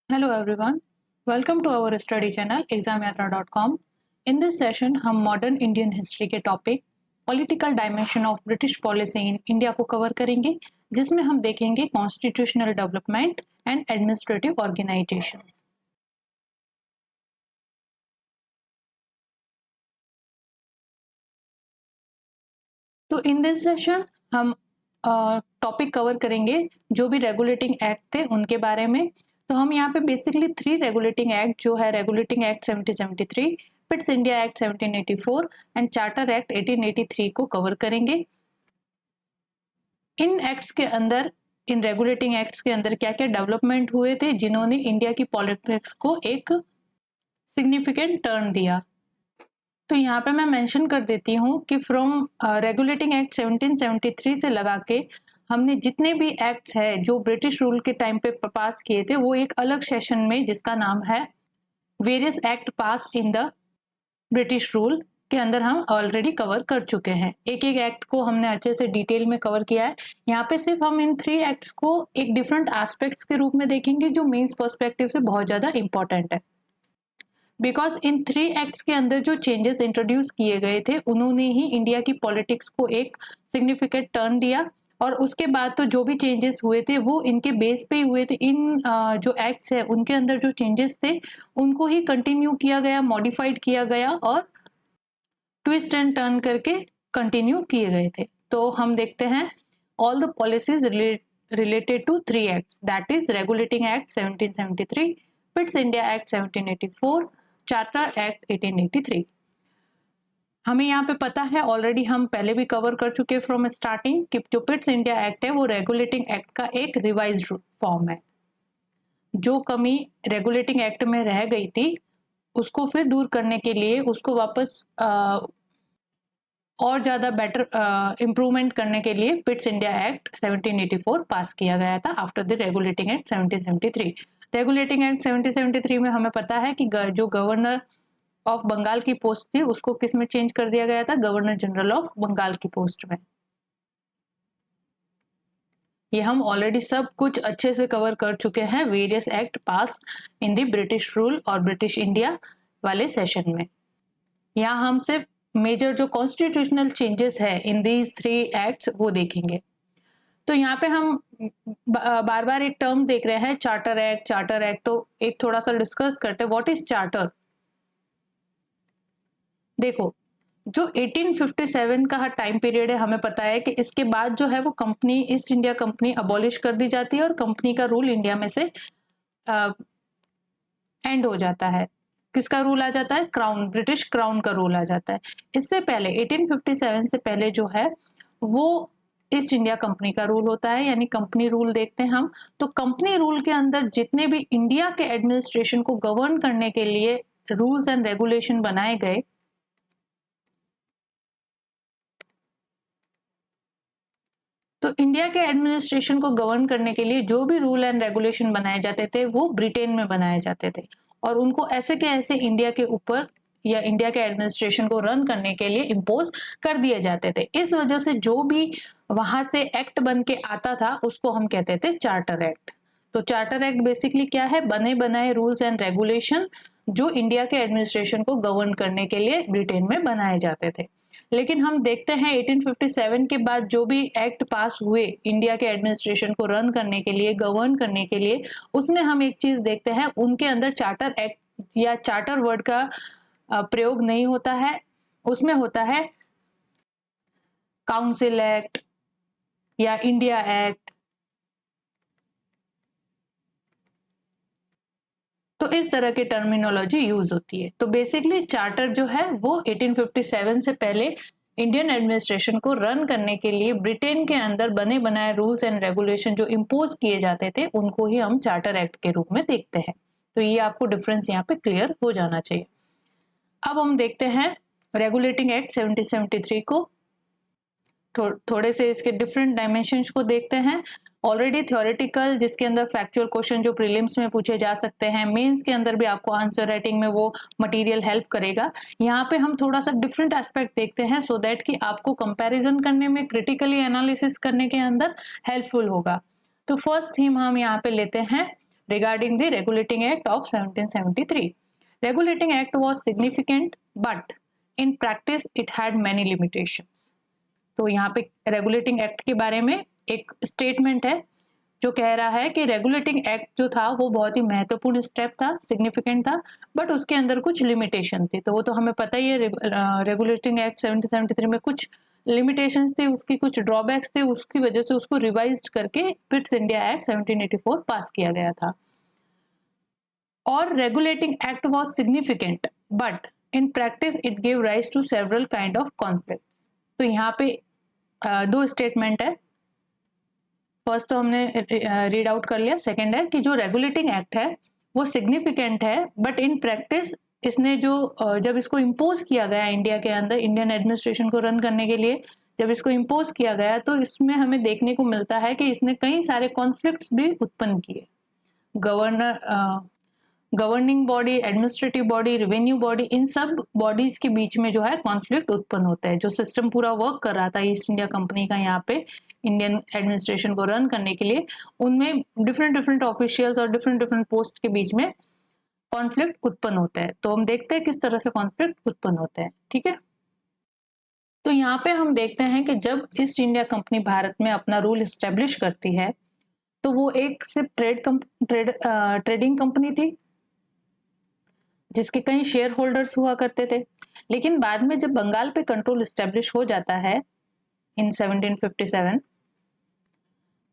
Hello everyone, welcome to our study channel examyatra.com. In this session हम modern Indian history के topic political dimension of British policy in India को cover करेंगे, जिसमें हम देखेंगे constitutional development and administrative organisations. तो in this session हम topic cover करेंगे जो भी रेगुलेटिंग एक्ट थे उनके बारे में। तो हम यहाँ पे बेसिकली 3 रेगुलेटिंग एक्ट जो है regulating act 1773, पिट्स India act 1784 and charter act 1883 को कवर करेंगे। इन एक्ट्स के अंदर, इन रेगुलेटिंग एक्ट्स के अंदर क्या क्या डेवलपमेंट हुए थे जिन्होंने इंडिया की पॉलिटिक्स को एक सिग्निफिकेंट टर्न दिया। तो यहाँ पे मैं मेंशन कर देती हूँ कि फ्रॉम रेगुलेटिंग एक्ट 1773 से लगा के हमने जितने भी एक्ट्स है जो ब्रिटिश रूल के टाइम पे पास किए थे वो एक अलग सेशन में जिसका नाम है various act pass in the British rule के अंदर हम ऑलरेडी कवर कर चुके हैं। एक एक एक्ट को हमने अच्छे से डिटेल में कवर किया है। यहाँ पे सिर्फ हम इन 3 एक्ट्स को एक डिफरेंट एस्पेक्ट्स के रूप में देखेंगे जो मीन्स पर्सपेक्टिव से बहुत ज़्यादा इंपॉर्टेंट है, बिकॉज इन 3 एक्ट्स के अंदर जो चेंजेस इंट्रोड्यूस किए गए थे उन्होंने ही इंडिया की पॉलिटिक्स को एक सिग्निफिकेंट टर्न दिया। और उसके बाद तो जो भी चेंजेस हुए थे वो इनके बेस पे ही हुए थे। इन जो एक्ट्स है उनके अंदर जो चेंजेस थे उनको ही कंटिन्यू किया गया, मॉडिफाइड किया गया और ट्विस्ट एंड टर्न करके कंटिन्यू किए गए थे। तो हम देखते हैं all the policies related to 3 acts, that is regulating act 1773, पिट्स India act 1784, charter act 1883। हमें यहाँ पे पता है ऑलरेडी, हम पहले भी कवर कर चुके फ्रॉम स्टार्टिंग कि जो पिट्स इंडिया एक्ट है वो रेगुलेटिंग एक्ट का एक रिवाइज्ड फॉर्म है। जो कमी रेगुलेटिंग एक्ट में रह गई थी उसको फिर दूर करने के लिए उसको वापस और ज़्यादा बेटर इम्प्रूवमेंट करने के लिए पिट्स इंडिया एक्ट 1784 पास किया गया था after the regulating act 1773। Regulating act 1773 में हमें पता है कि जो गवर्नर ऑफ बंगाल की पोस्ट थी उसको किस में चेंज कर दिया गया था, गवर्नर जनरल ऑफ बंगाल की पोस्ट में। ये हम ऑलरेडी सब कुछ अच्छे से कवर कर चुके हैं various act pass in the British rule और ब्रिटिश इंडिया वाले सेशन में। यहाँ हम सिर्फ मेजर जो कॉन्स्टिट्यूशनल चेंजेस है इन दीज 3 एक्ट्स वो देखेंगे। तो यहाँ पे हम बार बार एक टर्म देख रहे हैं चार्टर एक्ट, चार्टर एक्ट। तो एक थोड़ा सा डिस्कस करते हैं व्हाट इज चार्टर। देखो, जो 1857 का टाइम पीरियड है हमें पता है कि इसके बाद जो है वो company, east India company abolish कर दी जाती है और कंपनी का रूल इंडिया में से एंड हो जाता है। किसका रूल आ जाता है? क्राउन, ब्रिटिश क्राउन का रूल आ जाता है। इससे पहले 1857 से पहले जो है वो ईस्ट इंडिया कंपनी का रूल होता है, यानी कंपनी रूल देखते हैं हम। तो कंपनी रूल के अंदर जितने भी इंडिया के एडमिनिस्ट्रेशन को गवर्न करने के लिए रूल्स एंड रेगुलेशन बनाए गए, तो इंडिया के एडमिनिस्ट्रेशन को गवर्न करने के लिए जो भी रूल एंड रेगुलेशन बनाए जाते थे वो ब्रिटेन में बनाए जाते थे और उनको ऐसे के ऐसे इंडिया के ऊपर या इंडिया के एडमिनिस्ट्रेशन को रन करने के लिए इम्पोज कर दिए जाते थे। इस वजह से जो भी वहां से एक्ट बन के आता था उसको हम कहते थे चार्टर एक्ट। तो चार्टर एक्ट बेसिकली क्या है? बने बनाए रूल्स एंड रेगुलेशन जो इंडिया के एडमिनिस्ट्रेशन को गवर्न करने के लिए ब्रिटेन में बनाए जाते थे। लेकिन हम देखते हैं 1857 के बाद जो भी एक्ट पास हुए इंडिया के एडमिनिस्ट्रेशन को रन करने के लिए, गवर्न करने के लिए, उसमें हम एक चीज देखते हैं, उनके अंदर चार्टर एक्ट या चार्टर वर्ड का प्रयोग नहीं होता है। उसमें होता है काउंसिल एक्ट या इंडिया एक्ट। तो इस तरह की टर्मिनोलॉजी यूज होती है। तो बेसिकली चार्टर जो है वो 1857 से पहले इंडियन एडमिनिस्ट्रेशन को रन करने के लिए ब्रिटेन के अंदर बने बनाए रूल्स एंड रेगुलेशन जो इम्पोज किए जाते थे उनको ही हम चार्टर एक्ट के रूप में देखते हैं। तो ये आपको डिफरेंस यहाँ पे क्लियर हो जाना चाहिए। अब हम देखते हैं रेगुलेटिंग एक्ट 1773 को, थोड़े से इसके डिफरेंट डायमेंशंस को देखते हैं। ऑलरेडी थ्योरेटिकल, जिसके अंदर फैक्चुअल क्वेश्चन जो प्रीलिम्स में पूछे जा सकते हैं, मेंस के अंदर भी आपको आंसर राइटिंग में वो मटेरियल हेल्प करेगा। यहाँ पे हम थोड़ा सा डिफरेंट एस्पेक्ट देखते हैं सो दैट कि आपको कंपैरिजन करने में, क्रिटिकली एनालिसिस करने के अंदर हेल्पफुल होगा। तो फर्स्ट थीम हम यहाँ पे लेते हैं regarding the Regulating Act of 1773. Regulating Act was significant, but in practice it had many limitations. तो यहाँ पे रेगुलेटिंग एक्ट के बारे में एक स्टेटमेंट है जो कह रहा है कि रेगुलेटिंग एक्ट जो था वो बहुत ही महत्वपूर्ण स्टेप था, सिग्निफिकेंट था, बट उसके अंदर कुछ लिमिटेशन थी। तो वो तो हमें पता ही है, रेगुलेटिंग एक्ट 1773 में कुछ लिमिटेशंस थे, उसकी कुछ ड्रॉबैक्स थे, उसकी वजह से उसको रिवाइज्ड करके पिट्स इंडिया एक्ट 1784 पास किया गया था। और regulating act was significant, but in practice it give rise to several kind of conflict. तो यहाँ पे दो स्टेटमेंट है। फर्स्ट तो हमने रीड आउट कर लिया। सेकंड है कि जो रेगुलेटिंग एक्ट है वो सिग्निफिकेंट है, बट इन प्रैक्टिस इसने जो जब इसको इम्पोज किया गया इंडिया के अंदर, इंडियन एडमिनिस्ट्रेशन को रन करने के लिए जब इसको इम्पोज किया गया, तो इसमें हमें देखने को मिलता है कि इसने कई सारे कॉन्फ्लिक्ट्स भी उत्पन्न किए। Governing body, administrative body, revenue body, इन सब बॉडीज के बीच में जो है कॉन्फ्लिक्ट उत्पन्न होता है। जो सिस्टम पूरा वर्क कर रहा था ईस्ट इंडिया कंपनी का यहाँ पे इंडियन एडमिनिस्ट्रेशन को रन करने के लिए, उनमें डिफरेंट ऑफिशियल्स और डिफरेंट पोस्ट के बीच में कॉन्फ्लिक्ट उत्पन्न होता है। तो हम देखते हैं किस तरह से कॉन्फ्लिक्ट उत्पन्न होता है। ठीक है, तो यहाँ पे हम देखते हैं कि जब ईस्ट इंडिया कंपनी भारत में अपना रूल एस्टेब्लिश करती है तो वो एक सिर्फ ट्रेडिंग कंपनी थी जिसके कई शेयर होल्डर्स हुआ करते थे। लेकिन बाद में जब बंगाल पे कंट्रोल एस्टेब्लिश हो जाता है इन 1757,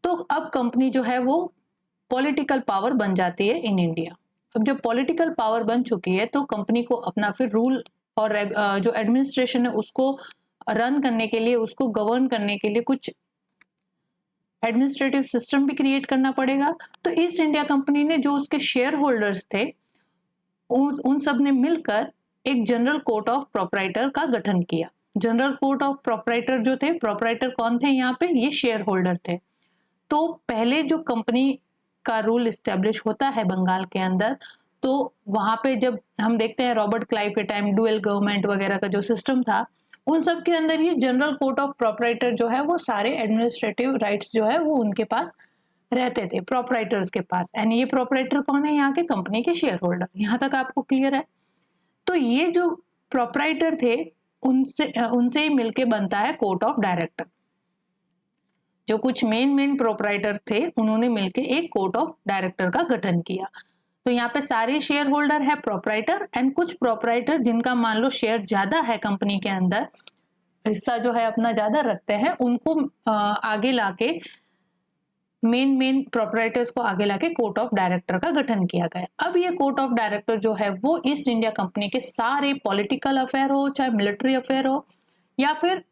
तो अब कंपनी जो है वो पॉलिटिकल पावर बन जाती है इन इंडिया। अब जब पॉलिटिकल पावर बन चुकी है तो कंपनी को अपना फिर रूल और जो एडमिनिस्ट्रेशन है उसको रन करने के लिए, उसको गवर्न करने के लिए कुछ एडमिनिस्ट्रेटिव सिस्टम भी क्रिएट करना पड़ेगा। तो ईस्ट इंडिया कंपनी ने जो उसके शेयर होल्डर्स थे उन सब ने मिलकर एक जनरल कोर्ट ऑफ प्रोपराइटर का गठन किया। जनरल कोर्ट ऑफ प्रोपराइटर जो थे, प्रोपराइटर कौन थे यहाँ पे? ये शेयर होल्डर थे। तो पहले जो कंपनी का रूल एस्टेब्लिश होता है बंगाल के अंदर, तो वहां पे जब हम देखते हैं रॉबर्ट क्लाइव के टाइम डुअल गवर्नमेंट वगैरह का जो सिस्टम था, उन सब के अंदर ये जनरल कोर्ट ऑफ प्रोपराइटर जो है वो सारे एडमिनिस्ट्रेटिव राइट्स जो है वो उनके पास रहते थे, प्रोपराइटर्स के पास। एंड ये प्रोपराइटर कौन है? यहाँ के कंपनी के शेयर होल्डर। यहाँ तक आपको क्लियर है? तो ये जो प्रोपराइटर थे उनसे ही मिलके बनता है कोर्ट ऑफ डायरेक्टर। जो कुछ मेन प्रोपराइटर थे उन्होंने मिलके एक कोर्ट ऑफ डायरेक्टर का गठन किया। तो यहाँ पे सारे शेयर होल्डर है प्रोपराइटर, एंड कुछ प्रोपराइटर जिनका मान लो शेयर ज्यादा है कंपनी के अंदर, हिस्सा जो है अपना ज्यादा रखते हैं, उनको आगे लाके मेन प्रोपराइटर्स को आगे लाके कोर्ट ऑफ डायरेक्टर का गठन किया गया। अब ये कोर्ट ऑफ डायरेक्टर जो है वो ईस्ट इंडिया कंपनी के सारे पॉलिटिकल अफेयर हो, चाहे मिलिट्री अफेयर हो या फिर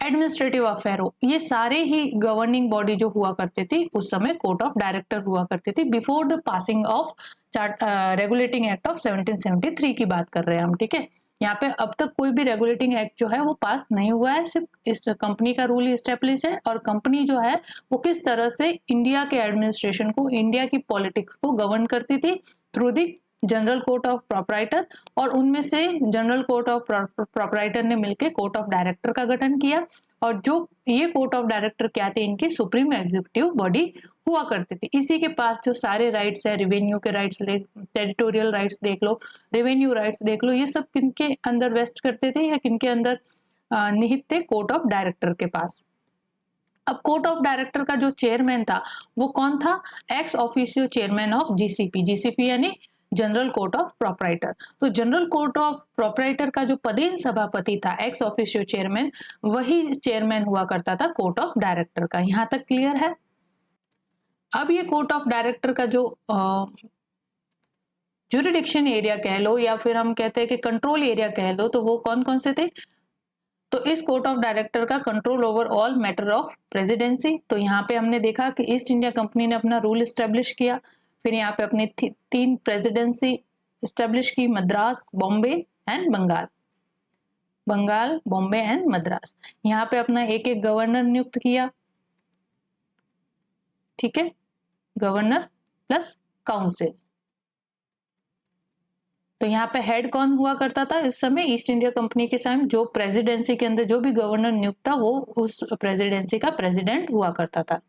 एडमिनिस्ट्रेटिव अफेयर हो, ये सारे ही गवर्निंग बॉडी जो हुआ करती थी उस समय कोर्ट ऑफ डायरेक्टर हुआ करती थी, before the passing of regulating act of 1773 की बात कर रहे हैं हम। ठीक है, यहाँ पे अब तक कोई भी रेगुलेटिंग एक्ट जो है वो पास नहीं हुआ है, सिर्फ इस कंपनी का रूल एस्टेब्लिश है और कंपनी जो है वो किस तरह से इंडिया के एडमिनिस्ट्रेशन को, इंडिया की पॉलिटिक्स को गवर्न करती थी through the general court of proprietor, और उनमें से जनरल कोर्ट ऑफ प्रोपराइटर ने मिलकर कोर्ट ऑफ डायरेक्टर का गठन किया। और जो ये कोर्ट ऑफ डायरेक्टर क्या थे? इनकी सुप्रीम एग्जीक्यूटिव बॉडी हुआ करती थी। इसी के पास जो सारे राइट्स है, रेवेन्यू के राइट्स, टेरिटोरियल राइट्स देख लो, रेवेन्यू राइट्स देख लो, ये सब किनके अंदर वेस्ट करते थे या किनके अंदर निहित थे? कोर्ट ऑफ डायरेक्टर के पास। अब कोर्ट ऑफ डायरेक्टर का जो चेयरमैन था वो कौन था? Ex officio chairman of GCP. GCP यानी जनरल कोर्ट ऑफ प्रोपराइटर। तो जनरल कोर्ट ऑफ प्रोपराइटर का जो पदेन सभापति था, एक्स ऑफिशियो चेयरमैन, वही चेयरमैन हुआ करता था कोर्ट ऑफ डायरेक्टर का। यहां तक क्लियर है? अब ये कोर्ट ऑफ डायरेक्टर का जो ज्यूरिडिक्शन एरिया कह लो या फिर हम कहते हैं कि कंट्रोल एरिया कह लो, तो वो कौन कौन से थे? तो इस कोर्ट ऑफ डायरेक्टर का control over all matter of presidency. तो यहाँ पे हमने देखा कि ईस्ट इंडिया कंपनी ने अपना रूल एस्टेब्लिश किया, फिर यहाँ पे अपनी 3 प्रेसिडेंसी एस्टेब्लिश की, मद्रास, बॉम्बे एंड बंगाल। बंगाल, बॉम्बे एंड मद्रास। यहाँ पे अपना एक गवर्नर नियुक्त किया। ठीक है, गवर्नर प्लस काउंसिल। तो यहाँ पे हेड कौन हुआ करता था इस समय? ईस्ट इंडिया कंपनी के समय जो प्रेसिडेंसी के अंदर जो भी गवर्नर नियुक्त था वो उस प्रेसिडेंसी का प्रेसिडेंट हुआ करता था।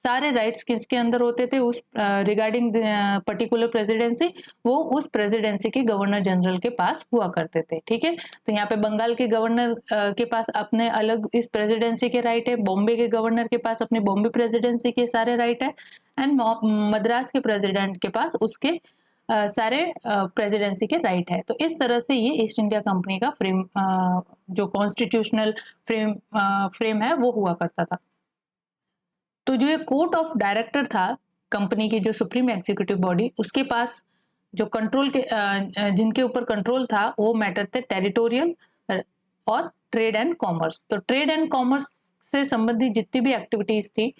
सारे राइट्स किसके अंदर होते थे उस रिगार्डिंग पर्टिकुलर प्रेसिडेंसी, वो उस प्रेसिडेंसी के गवर्नर जनरल के पास हुआ करते थे। ठीक है, तो यहाँ पे बंगाल के गवर्नर के पास अपने अलग इस प्रेसिडेंसी के राइट है, बॉम्बे के गवर्नर के पास अपने बॉम्बे प्रेसिडेंसी के सारे राइट है, एंड मद्रास के प्रेसिडेंट के पास उसके सारे प्रेसिडेंसी के राइट है। तो इस तरह से ये ईस्ट इंडिया कंपनी का फ्रेम जो कॉन्स्टिट्यूशनल फ्रेम है वो हुआ करता था। तो जो ये कोर्ट ऑफ डायरेक्टर था कंपनी की, जो सुप्रीम एग्जीक्यूटिव बॉडी, उसके पास जो कंट्रोल के जिनके ऊपर कंट्रोल था वो मैटर थे टेरिटोरियल और ट्रेड एंड कॉमर्स। तो ट्रेड एंड कॉमर्स से संबंधित जितनी भी एक्टिविटीज थी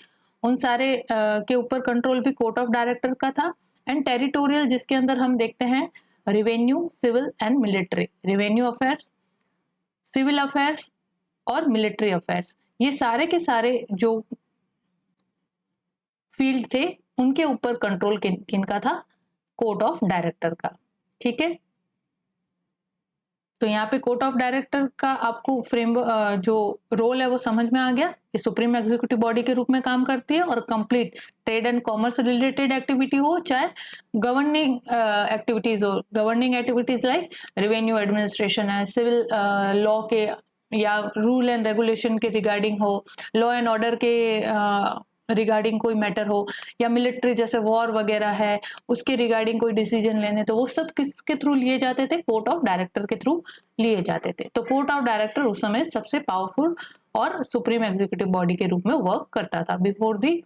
उन सारे के ऊपर कंट्रोल भी कोर्ट ऑफ डायरेक्टर का था। एंड टेरिटोरियल जिसके अंदर हम देखते हैं revenue, civil and military, revenue affairs, civil affairs और मिलिट्री अफेयर्स, ये सारे के सारे जो फील्ड थे उनके ऊपर कंट्रोल किनका था? कोर्ट ऑफ डायरेक्टर का। ठीक है, तो यहाँ पे कोर्ट ऑफ डायरेक्टर का आपको फ्रेम जो रोल है वो समझ में आ गया। ये सुप्रीम एग्जीक्यूटिव बॉडी के रूप में काम करती है और complete trade and commerce related activity हो चाहे गवर्निंग एक्टिविटीज हो, governing activities like revenue administration है, सिविल लॉ के या रूल एंड रेगुलेशन के रिगार्डिंग हो, लॉ एंड ऑर्डर के रिगार्डिंग कोई मैटर हो, या मिलिट्री जैसे वॉर वगैरह है उसके रिगार्डिंग कोई डिसीजन लेने, तो वो सब किसके थ्रू लिए जाते थे? कोर्ट ऑफ डायरेक्टर के थ्रू लिए जाते थे। तो कोर्ट ऑफ डायरेक्टर उस समय सबसे पावरफुल और सुप्रीम एग्जीक्यूटिव बॉडी के रूप में वर्क करता था before the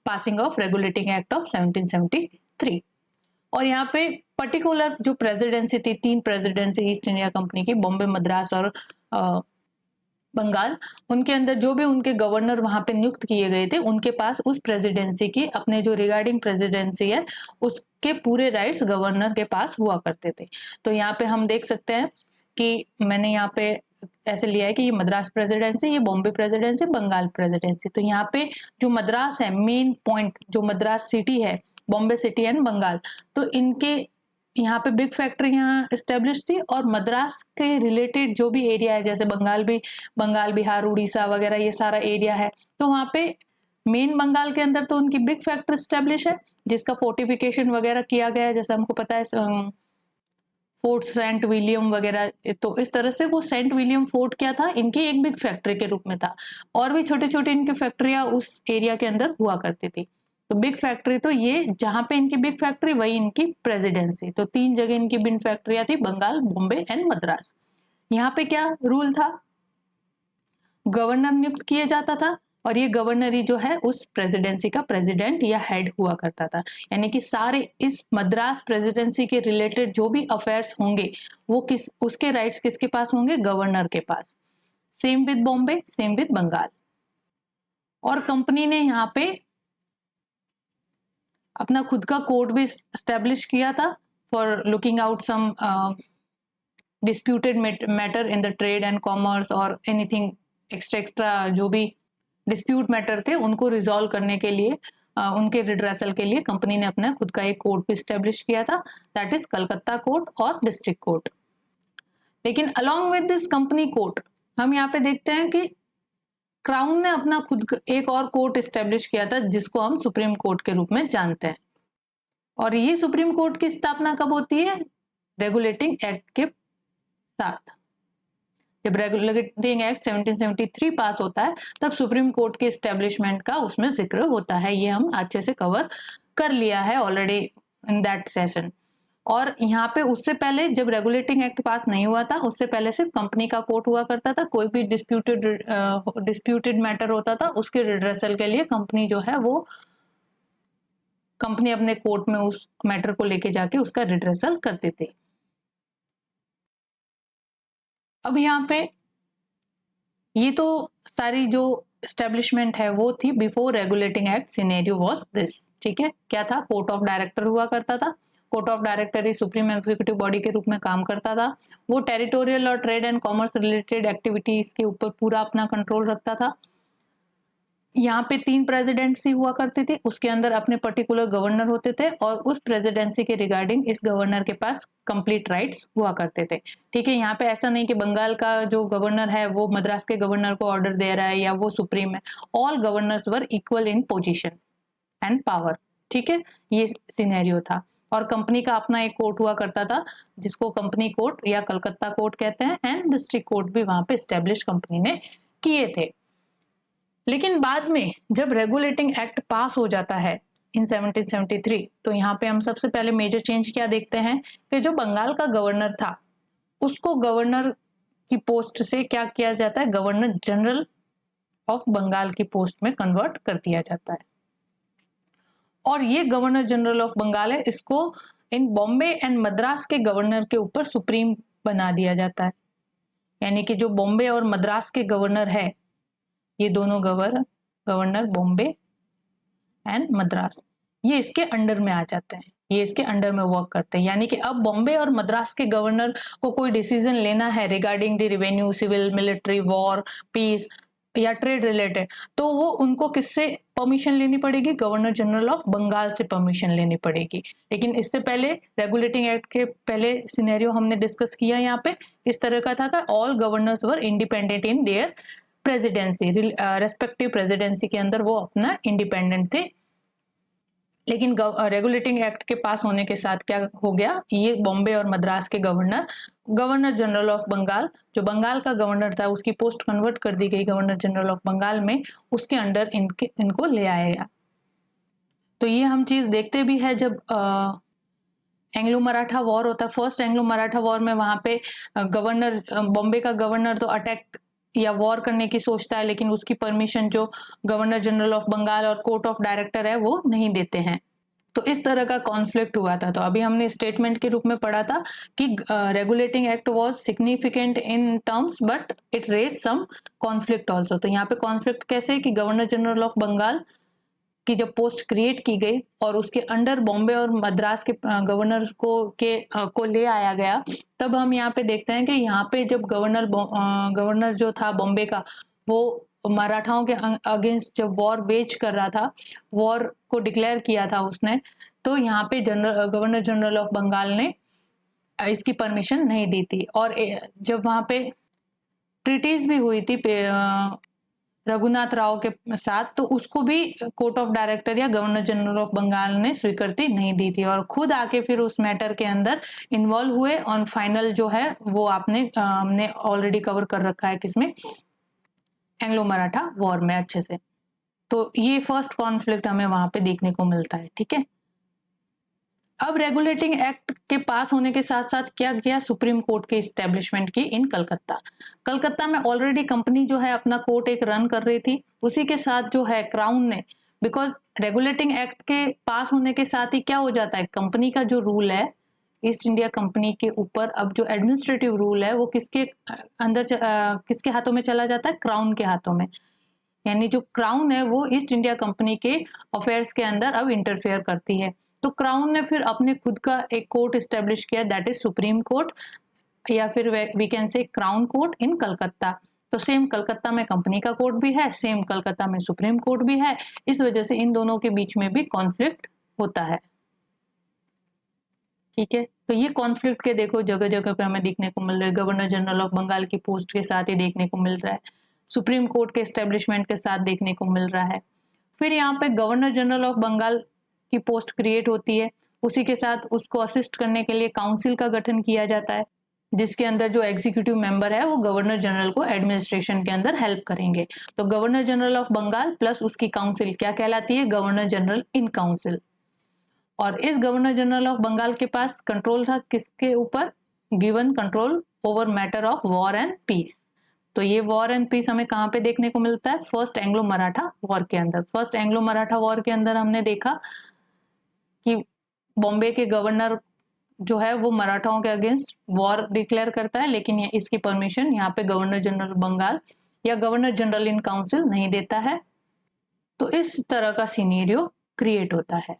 passing of regulating act of 1773। और यहाँ पे पर्टिकुलर जो प्रेसिडेंसी थी, 3 प्रेसिडेंसी ईस्ट इंडिया कंपनी की, बॉम्बे, मद्रास और बंगाल, उनके अंदर जो भी उनके गवर्नर वहां पे नियुक्त किए गए थे उनके पास उस प्रेसिडेंसी की अपने जो रिगार्डिंग प्रेसिडेंसी है उसके पूरे राइट्स गवर्नर के पास हुआ करते थे। तो यहाँ पे हम देख सकते हैं कि मैंने यहाँ पे ऐसे लिया है कि ये मद्रास प्रेसिडेंसी, ये बॉम्बे प्रेसिडेंसी, बंगाल प्रेसिडेंसी। तो यहाँ पे जो मद्रास है, मेन पॉइंट जो मद्रास सिटी है, बॉम्बे सिटी एंड बंगाल, तो इनके यहाँ पे बिग फैक्ट्री यहाँ स्टेब्लिश थी और मद्रास के रिलेटेड जो भी एरिया है जैसे बंगाल, बिहार, उड़ीसा वगैरह ये सारा एरिया है, तो वहाँ पे मेन बंगाल के अंदर तो उनकी बिग फैक्ट्री स्टेब्लिश है जिसका फोर्टिफिकेशन वगैरह किया गया है, जैसे हमको पता है फोर्ट सेंट विलियम वगैरह। तो इस तरह से वो सेंट विलियम फोर्ट क्या था? इनकी एक बिग फैक्ट्री के रूप में था, और भी छोटे छोटे इनकी फैक्ट्रियां उस एरिया के अंदर हुआ करती थी। तो बिग फैक्ट्री तो ये जहां पे इनकी बिग फैक्ट्री वही इनकी प्रेसिडेंसी। तो 3 जगह इनकी बिग फैक्ट्रियां थी, बंगाल, बॉम्बे एंड मद्रास। यहाँ पे क्या रूल था? गवर्नर नियुक्त किया जाता था और ये गवर्नर ही जो है उस प्रेसिडेंसी का प्रेसिडेंट या हेड हुआ करता था। यानी कि सारे इस मद्रास प्रेसिडेंसी के रिलेटेड जो भी अफेयर्स होंगे वो उसके राइट्स किसके पास होंगे? गवर्नर के पास। Same with Bombay, same with Bengal. और कंपनी ने यहाँ पे अपना खुद का कोर्ट भी स्टैब्लिश किया था for looking out some disputed matter in the trade and commerce और एनीथिंग एक्स्ट्रा जो भी डिस्प्यूट मैटर थे उनको रिजॉल्व करने के लिए, उनके रिड्रेसल के लिए कंपनी ने अपना खुद का एक कोर्ट भी स्टैब्लिश किया था, दैट इज कलकत्ता कोर्ट और डिस्ट्रिक्ट कोर्ट। लेकिन along with this company court हम यहाँ पे देखते हैं कि क्राउन ने अपना खुद एक और कोर्ट स्टैब्लिश किया था जिसको हम सुप्रीम कोर्ट के रूप में जानते हैं। और ये सुप्रीम कोर्ट की स्थापना कब होती है? रेगुलेटिंग एक्ट के साथ। जब रेगुलेटिंग एक्ट 1773 पास होता है तब सुप्रीम कोर्ट के एस्टेब्लिशमेंट का उसमें जिक्र होता है। ये हम अच्छे से कवर कर लिया है ऑलरेडी इन दैट सेशन। और यहाँ पे उससे पहले जब रेगुलेटिंग एक्ट पास नहीं हुआ था उससे पहले सिर्फ कंपनी का कोर्ट हुआ करता था। कोई भी डिस्प्यूटेड मैटर होता था उसके रिड्रेसल के लिए कंपनी जो है वो कंपनी अपने कोर्ट में उस मैटर को लेके जाके उसका रिड्रेसल करते थे। अब यहाँ पे ये तो सारी जो एस्टेब्लिशमेंट है वो थी before regulating act scenario was this. ठीक है, क्या था? कोर्ट ऑफ डायरेक्टर हुआ करता था। Court of director he supreme executive body के रूप में काम करता था। वो टेरिटोरियल और trade and commerce related activities के ऊपर पूरा अपना कंट्रोल रखता था। यहाँ पे 3 प्रेसिडेंसी हुआ करती थी, उसके अंदर अपने पर्टिकुलर गवर्नर होते थे और उस प्रेसिडेंसी के रिगार्डिंग इस गवर्नर के पास कंप्लीट राइट्स हुआ करते थे। ठीक है, यहाँ पे ऐसा नहीं कि बंगाल का जो गवर्नर है वो मद्रास के गवर्नर को ऑर्डर दे रहा है या वो सुप्रीम है। All governors were equal in position and power. ठीक है, ये सिनेरियो था। और कंपनी का अपना एक कोर्ट हुआ करता था जिसको कंपनी कोर्ट या कलकत्ता कोर्ट कहते हैं, एंड डिस्ट्रिक्ट कोर्ट भी वहां पे स्टैब्लिश कंपनी ने किए थे। लेकिन बाद में जब रेगुलेटिंग एक्ट पास हो जाता है इन 1773, तो यहाँ पे हम सबसे पहले मेजर चेंज क्या देखते हैं कि जो बंगाल का गवर्नर था उसको गवर्नर की पोस्ट से क्या किया जाता है, गवर्नर जनरल ऑफ बंगाल की पोस्ट में कन्वर्ट कर दिया जाता है। और ये गवर्नर जनरल ऑफ बंगाल है, इसको इन बॉम्बे एंड मद्रास के गवर्नर के ऊपर सुप्रीम बना दिया जाता है। यानी कि जो बॉम्बे और मद्रास के गवर्नर है, ये दोनों गवर्नर बॉम्बे एंड मद्रास, ये इसके अंडर में आ जाते हैं, ये इसके अंडर में वर्क करते हैं। यानी कि अब बॉम्बे और मद्रास के गवर्नर को कोई डिसीजन लेना है regarding the revenue, civil, military, war, peace या ट्रेड रिलेटेड, तो वो उनको किससे परमिशन लेनी पड़ेगी, गवर्नर जनरल ऑफ बंगाल से परमिशन लेनी पड़ेगी। लेकिन इससे पहले रेगुलेटिंग एक्ट के पहले सिनेरियो हमने डिस्कस किया यहाँ पे, इस तरह का था all governors were independent in their presidency, respective presidency के अंदर वो अपना इंडिपेंडेंट थे। लेकिन रेगुलेटिंग एक्ट के पास होने के साथ क्या हो गया, ये बॉम्बे और मद्रास के गवर्नर जनरल ऑफ बंगाल, जो बंगाल का गवर्नर था उसकी पोस्ट कन्वर्ट कर दी गई गवर्नर जनरल ऑफ बंगाल में, उसके अंडर इनको ले आया गया। तो ये हम चीज देखते भी है जब एंग्लो मराठा वॉर होता है, फर्स्ट एंग्लो मराठा वॉर में वहां पे गवर्नर, बॉम्बे का गवर्नर तो अटैक या वॉर करने की सोचता है, लेकिन उसकी परमिशन जो गवर्नर जनरल ऑफ बंगाल और कोर्ट ऑफ डायरेक्टर है वो नहीं देते हैं। तो इस तरह का कॉन्फ्लिक्ट हुआ था। तो अभी हमने स्टेटमेंट के रूप में पढ़ा था कि regulating act was significant in terms but it raise some conflict also. तो यहाँ पे कॉन्फ्लिक्ट कैसे कि गवर्नर जनरल ऑफ बंगाल की जब पोस्ट क्रिएट की गई और उसके अंडर बॉम्बे और मद्रास के गवर्नर्स को ले आया गया, तब हम यहाँ पे देखते हैं कि यहाँ पे जब गवर्नर जो था बॉम्बे का, वो मराठाओं के अगेंस्ट जब वॉर वेज कर रहा था, वॉर को डिक्लेयर किया था उसने, तो यहाँ पे गवर्नर जनरल ऑफ बंगाल ने इसकी परमिशन नहीं दी थी। और जब वहाँ पे ट्रीटीज भी हुई थी रघुनाथ राव के साथ, तो उसको भी कोर्ट ऑफ डायरेक्टर या गवर्नर जनरल ऑफ बंगाल ने स्वीकृति नहीं दी थी और खुद आके फिर उस मैटर के अंदर इन्वॉल्व हुए। और फाइनल जो है वो हमने ऑलरेडी कवर कर रखा है किसमें, एंग्लो मराठा वॉर में अच्छे से। तो ये फर्स्ट कॉन्फ्लिक्ट हमें वहां पे देखने को मिलता है। ठीक है, अब रेगुलेटिंग एक्ट के पास होने के साथ साथ क्या किया, सुप्रीम कोर्ट के इस्टेब्लिशमेंट की इन कलकत्ता में ऑलरेडी कंपनी जो है अपना कोर्ट एक रन कर रही थी। उसी के साथ जो है क्राउन ने, बिकॉज रेगुलेटिंग एक्ट के पास होने के साथ ही क्या हो जाता है, कंपनी का जो रूल है ईस्ट इंडिया कंपनी के ऊपर, अब जो एडमिनिस्ट्रेटिव रूल है वो किसके हाथों में चला जाता है, क्राउन के हाथों में। यानी जो क्राउन है वो ईस्ट इंडिया कंपनी के अफेयर्स के अंदर अब इंटरफेयर करती है। तो क्राउन ने फिर अपने खुद का एक कोर्ट एस्टेब्लिश किया, दैट इज सुप्रीम कोर्ट, या फिर we can say crown court in Calcutta. तो सेम कलकत्ता में कंपनी का कोर्ट भी है, सेम कलकत्ता में सुप्रीम कोर्ट भी है। इस वजह से इन दोनों के बीच में भी कॉन्फ्लिक्ट होता है। ठीक है, तो ये कॉन्फ्लिक्ट के देखो जगह जगह पे हमें देखने को मिल रहा है। गवर्नर जनरल ऑफ बंगाल की पोस्ट के साथ ही देखने को मिल रहा है, सुप्रीम कोर्ट के एस्टेब्लिशमेंट के साथ देखने को मिल रहा है। फिर यहाँ पे गवर्नर जनरल ऑफ बंगाल की पोस्ट क्रिएट होती है, उसी के साथ उसको असिस्ट करने के लिए काउंसिल का गठन किया जाता है, जिसके अंदर जो एग्जीक्यूटिव मेंबर है वो गवर्नर जनरल को एडमिनिस्ट्रेशन के अंदर हेल्प करेंगे। तो governor general of Bengal plus उसकी काउंसिल क्या कहलाती है, गवर्नर जनरल इन काउंसिल। और इस गवर्नर जनरल ऑफ बंगाल के पास कंट्रोल था किसके ऊपर, given control over matter of war and peace. तो ये वॉर एंड पीस हमें कहाँ पे देखने को मिलता है, फर्स्ट एंग्लो मराठा वॉर के अंदर। फर्स्ट एंग्लो मराठा वॉर के अंदर हमने देखा कि बॉम्बे के गवर्नर जो है वो मराठाओं के अगेंस्ट वॉर डिक्लेयर करता है, लेकिन इसकी परमिशन यहाँ पे गवर्नर जनरल बंगाल या गवर्नर जनरल इन काउंसिल नहीं देता है। तो इस तरह का सिनेरियो क्रिएट होता है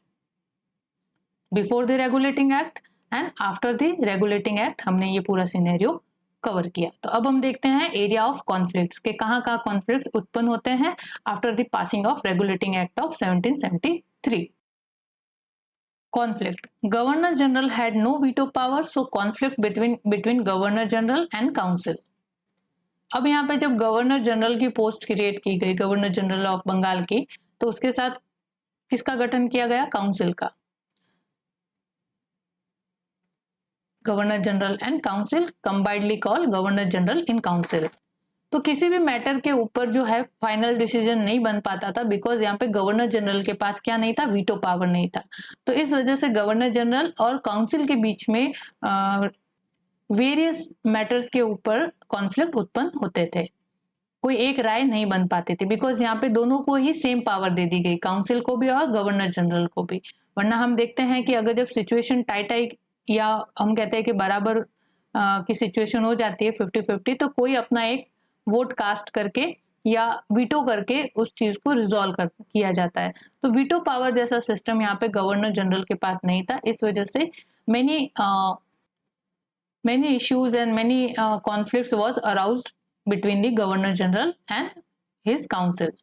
before the regulating act and after the regulating act. हमने ये पूरा सिनेरियो कवर किया। तो अब हम देखते हैं एरिया ऑफ कॉन्फ्लिक्ट्स के कहाँ कहाँ कॉन्फ्लिक्ट्स उत्पन्न होते हैं after the passing of regulating act of 1773। Conflict, governor general had no veto power, so conflict between governor general and council. अब यहाँ पे जब गवर्नर जनरल की पोस्ट क्रिएट की गई, गवर्नर जनरल ऑफ बंगाल की, तो उसके साथ किसका गठन किया गया? काउंसिल का। Governor general and council combinedly call governor general in council. तो किसी भी मैटर के ऊपर जो है फाइनल डिसीजन नहीं बन पाता था, बिकॉज यहाँ पे गवर्नर जनरल के पास क्या नहीं था? वीटो पावर नहीं था। तो इस वजह से गवर्नर जनरल और काउंसिल के बीच में वेरियस मैटर्स के ऊपर कॉन्फ्लिक्ट उत्पन्न होते थे, कोई एक राय नहीं बन पाती थी, बिकॉज यहाँ पे दोनों को ही सेम पावर दे दी गई, काउंसिल को भी और गवर्नर जनरल को भी। वरना हम देखते हैं कि अगर जब सिचुएशन टाइट या हम कहते हैं कि बराबर की सिचुएशन हो जाती है 50-50, तो कोई अपना एक वोट कास्ट करके या वीटो करके उस चीज को रिजॉल्व किया जाता है। तो वीटो पावर जैसा सिस्टम यहाँ पे गवर्नर जनरल के पास नहीं था। इस वजह से many issues and many conflicts was aroused between the governor general and his council.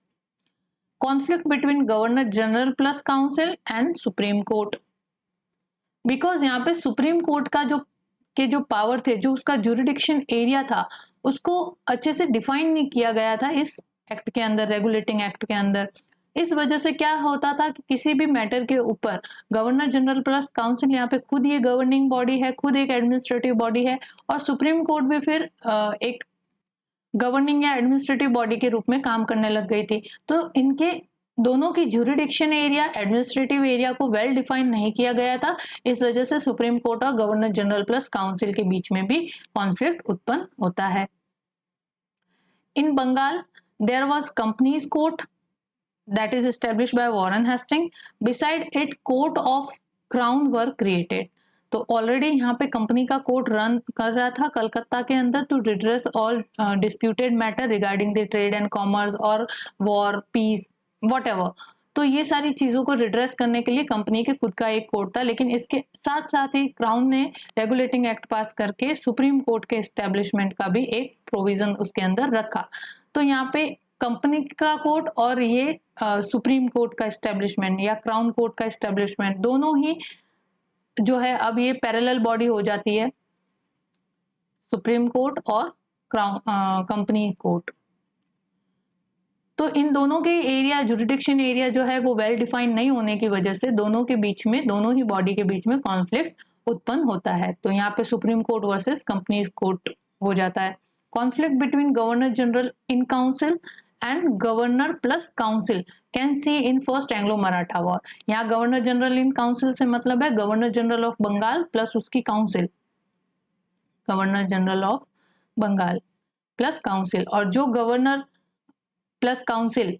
Conflict between governor general plus council and supreme court, because यहाँ पे सुप्रीम कोर्ट का जो पावर थे, जो उसका जुरिडिक्शन एरिया था, उसको अच्छे से डिफाइन नहीं किया गया था इस एक्ट के अंदर, रेगुलेटिंग एक्ट के अंदर। इस वजह से क्या होता था कि किसी भी मैटर के ऊपर गवर्नर जनरल प्लस काउंसिल, यहाँ पे खुद ये गवर्निंग बॉडी है, खुद एक एडमिनिस्ट्रेटिव बॉडी है, और सुप्रीम कोर्ट भी फिर एक गवर्निंग या एडमिनिस्ट्रेटिव बॉडी के रूप में काम करने लग गई थी। तो इनके दोनों की ज्यूरिडिक्शन एरिया, एडमिनिस्ट्रेटिव एरिया को वेल डिफाइन नहीं किया गया था। इस वजह से सुप्रीम कोर्ट और गवर्नर जनरल प्लस काउंसिल के बीच में भी कॉन्फ्लिक्ट उत्पन्न होता है। In Bengal there was company's court that is established by Warren Hastings. Beside it, court of crown were created. तो ऑलरेडी यहाँ पे कंपनी का कोर्ट रन कर रहा था कलकत्ता के अंदर to redress all disputed matter regarding the trade and commerce और वॉर, पीस, व्हाटएवर। तो ये सारी चीजों को रिड्रेस करने के लिए कंपनी के खुद का एक कोर्ट था, लेकिन इसके साथ साथ ही क्राउन ने रेगुलेटिंग एक्ट पास करके सुप्रीम कोर्ट के एस्टेब्लिशमेंट का भी एक प्रोविजन उसके अंदर रखा। तो यहाँ पे कंपनी का कोर्ट और ये सुप्रीम कोर्ट का एस्टेब्लिशमेंट या क्राउन कोर्ट का एस्टेब्लिशमेंट, दोनों ही जो है अब ये पैरेलल बॉडी हो जाती है, सुप्रीम कोर्ट और क्राउन कंपनी कोर्ट। तो इन दोनों के एरिया, जुरिडिक्शन एरिया जो है वो वेल डिफाइंड नहीं होने की वजह से दोनों के बीच में, दोनों ही बॉडी के बीच में कॉन्फ्लिक्ट उत्पन्न होता है। तो यहाँ पे supreme court versus company's court हो जाता है। Conflict between governor general in council and governor plus council can see in first Anglo Maratha war. यहाँ गवर्नर जनरल इन काउंसिल से मतलब है governor general of Bengal plus उसकी council, governor general of Bengal plus council. और जो गवर्नर प्लस काउंसिल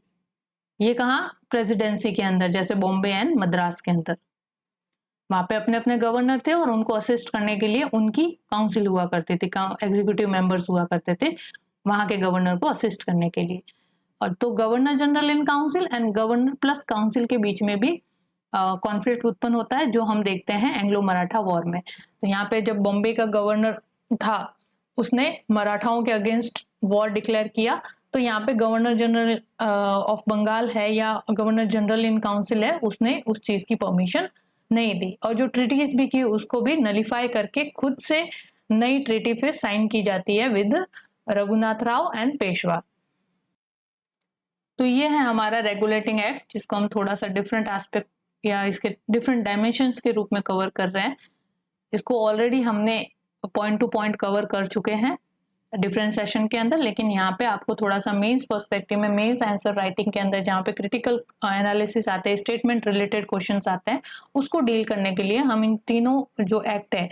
ये कहाँ? Presidency के अंदर, जैसे बॉम्बे एंड मद्रास के अंदर, वहां पे अपने अपने गवर्नर थे और उनको असिस्ट करने के लिए उनकी काउंसिल हुआ करती थी, एग्जीक्यूटिव मेंबर्स हुआ करते थे वहां के गवर्नर को असिस्ट करने के लिए। और तो governor general in council and governor plus council के बीच में भी कॉन्फ्लिक्ट उत्पन्न होता है, जो हम देखते हैं एंग्लो मराठा वॉर में। तो यहाँ पे जब बॉम्बे का गवर्नर था, उसने मराठाओं के अगेंस्ट वॉर डिक्लेयर किया, तो यहाँ पे गवर्नर जनरल ऑफ बंगाल है या गवर्नर जनरल इन काउंसिल है, उसने उस चीज की परमिशन नहीं दी, और जो ट्रीटीज भी की उसको भी नलीफाई करके खुद से नई ट्रीटी फिर साइन की जाती है विद रघुनाथ राव एंड पेशवा। तो ये है हमारा रेगुलेटिंग एक्ट, जिसको हम थोड़ा सा डिफरेंट एस्पेक्ट या इसके डिफरेंट डायमेंशंस के रूप में कवर कर रहे हैं। इसको ऑलरेडी हमने पॉइंट टू पॉइंट कवर कर चुके हैं डिफरेंट सेशन के अंदर, लेकिन यहाँ पे आपको थोड़ा सा मेंस पर्सपेक्टिव में, मेंस आंसर राइटिंग के अंदर जहाँ पे क्रिटिकल एनालिसिस आते हैं, स्टेटमेंट रिलेटेड क्वेश्चंस आते हैं, उसको डील करने के लिए हम इन तीनों जो एक्ट है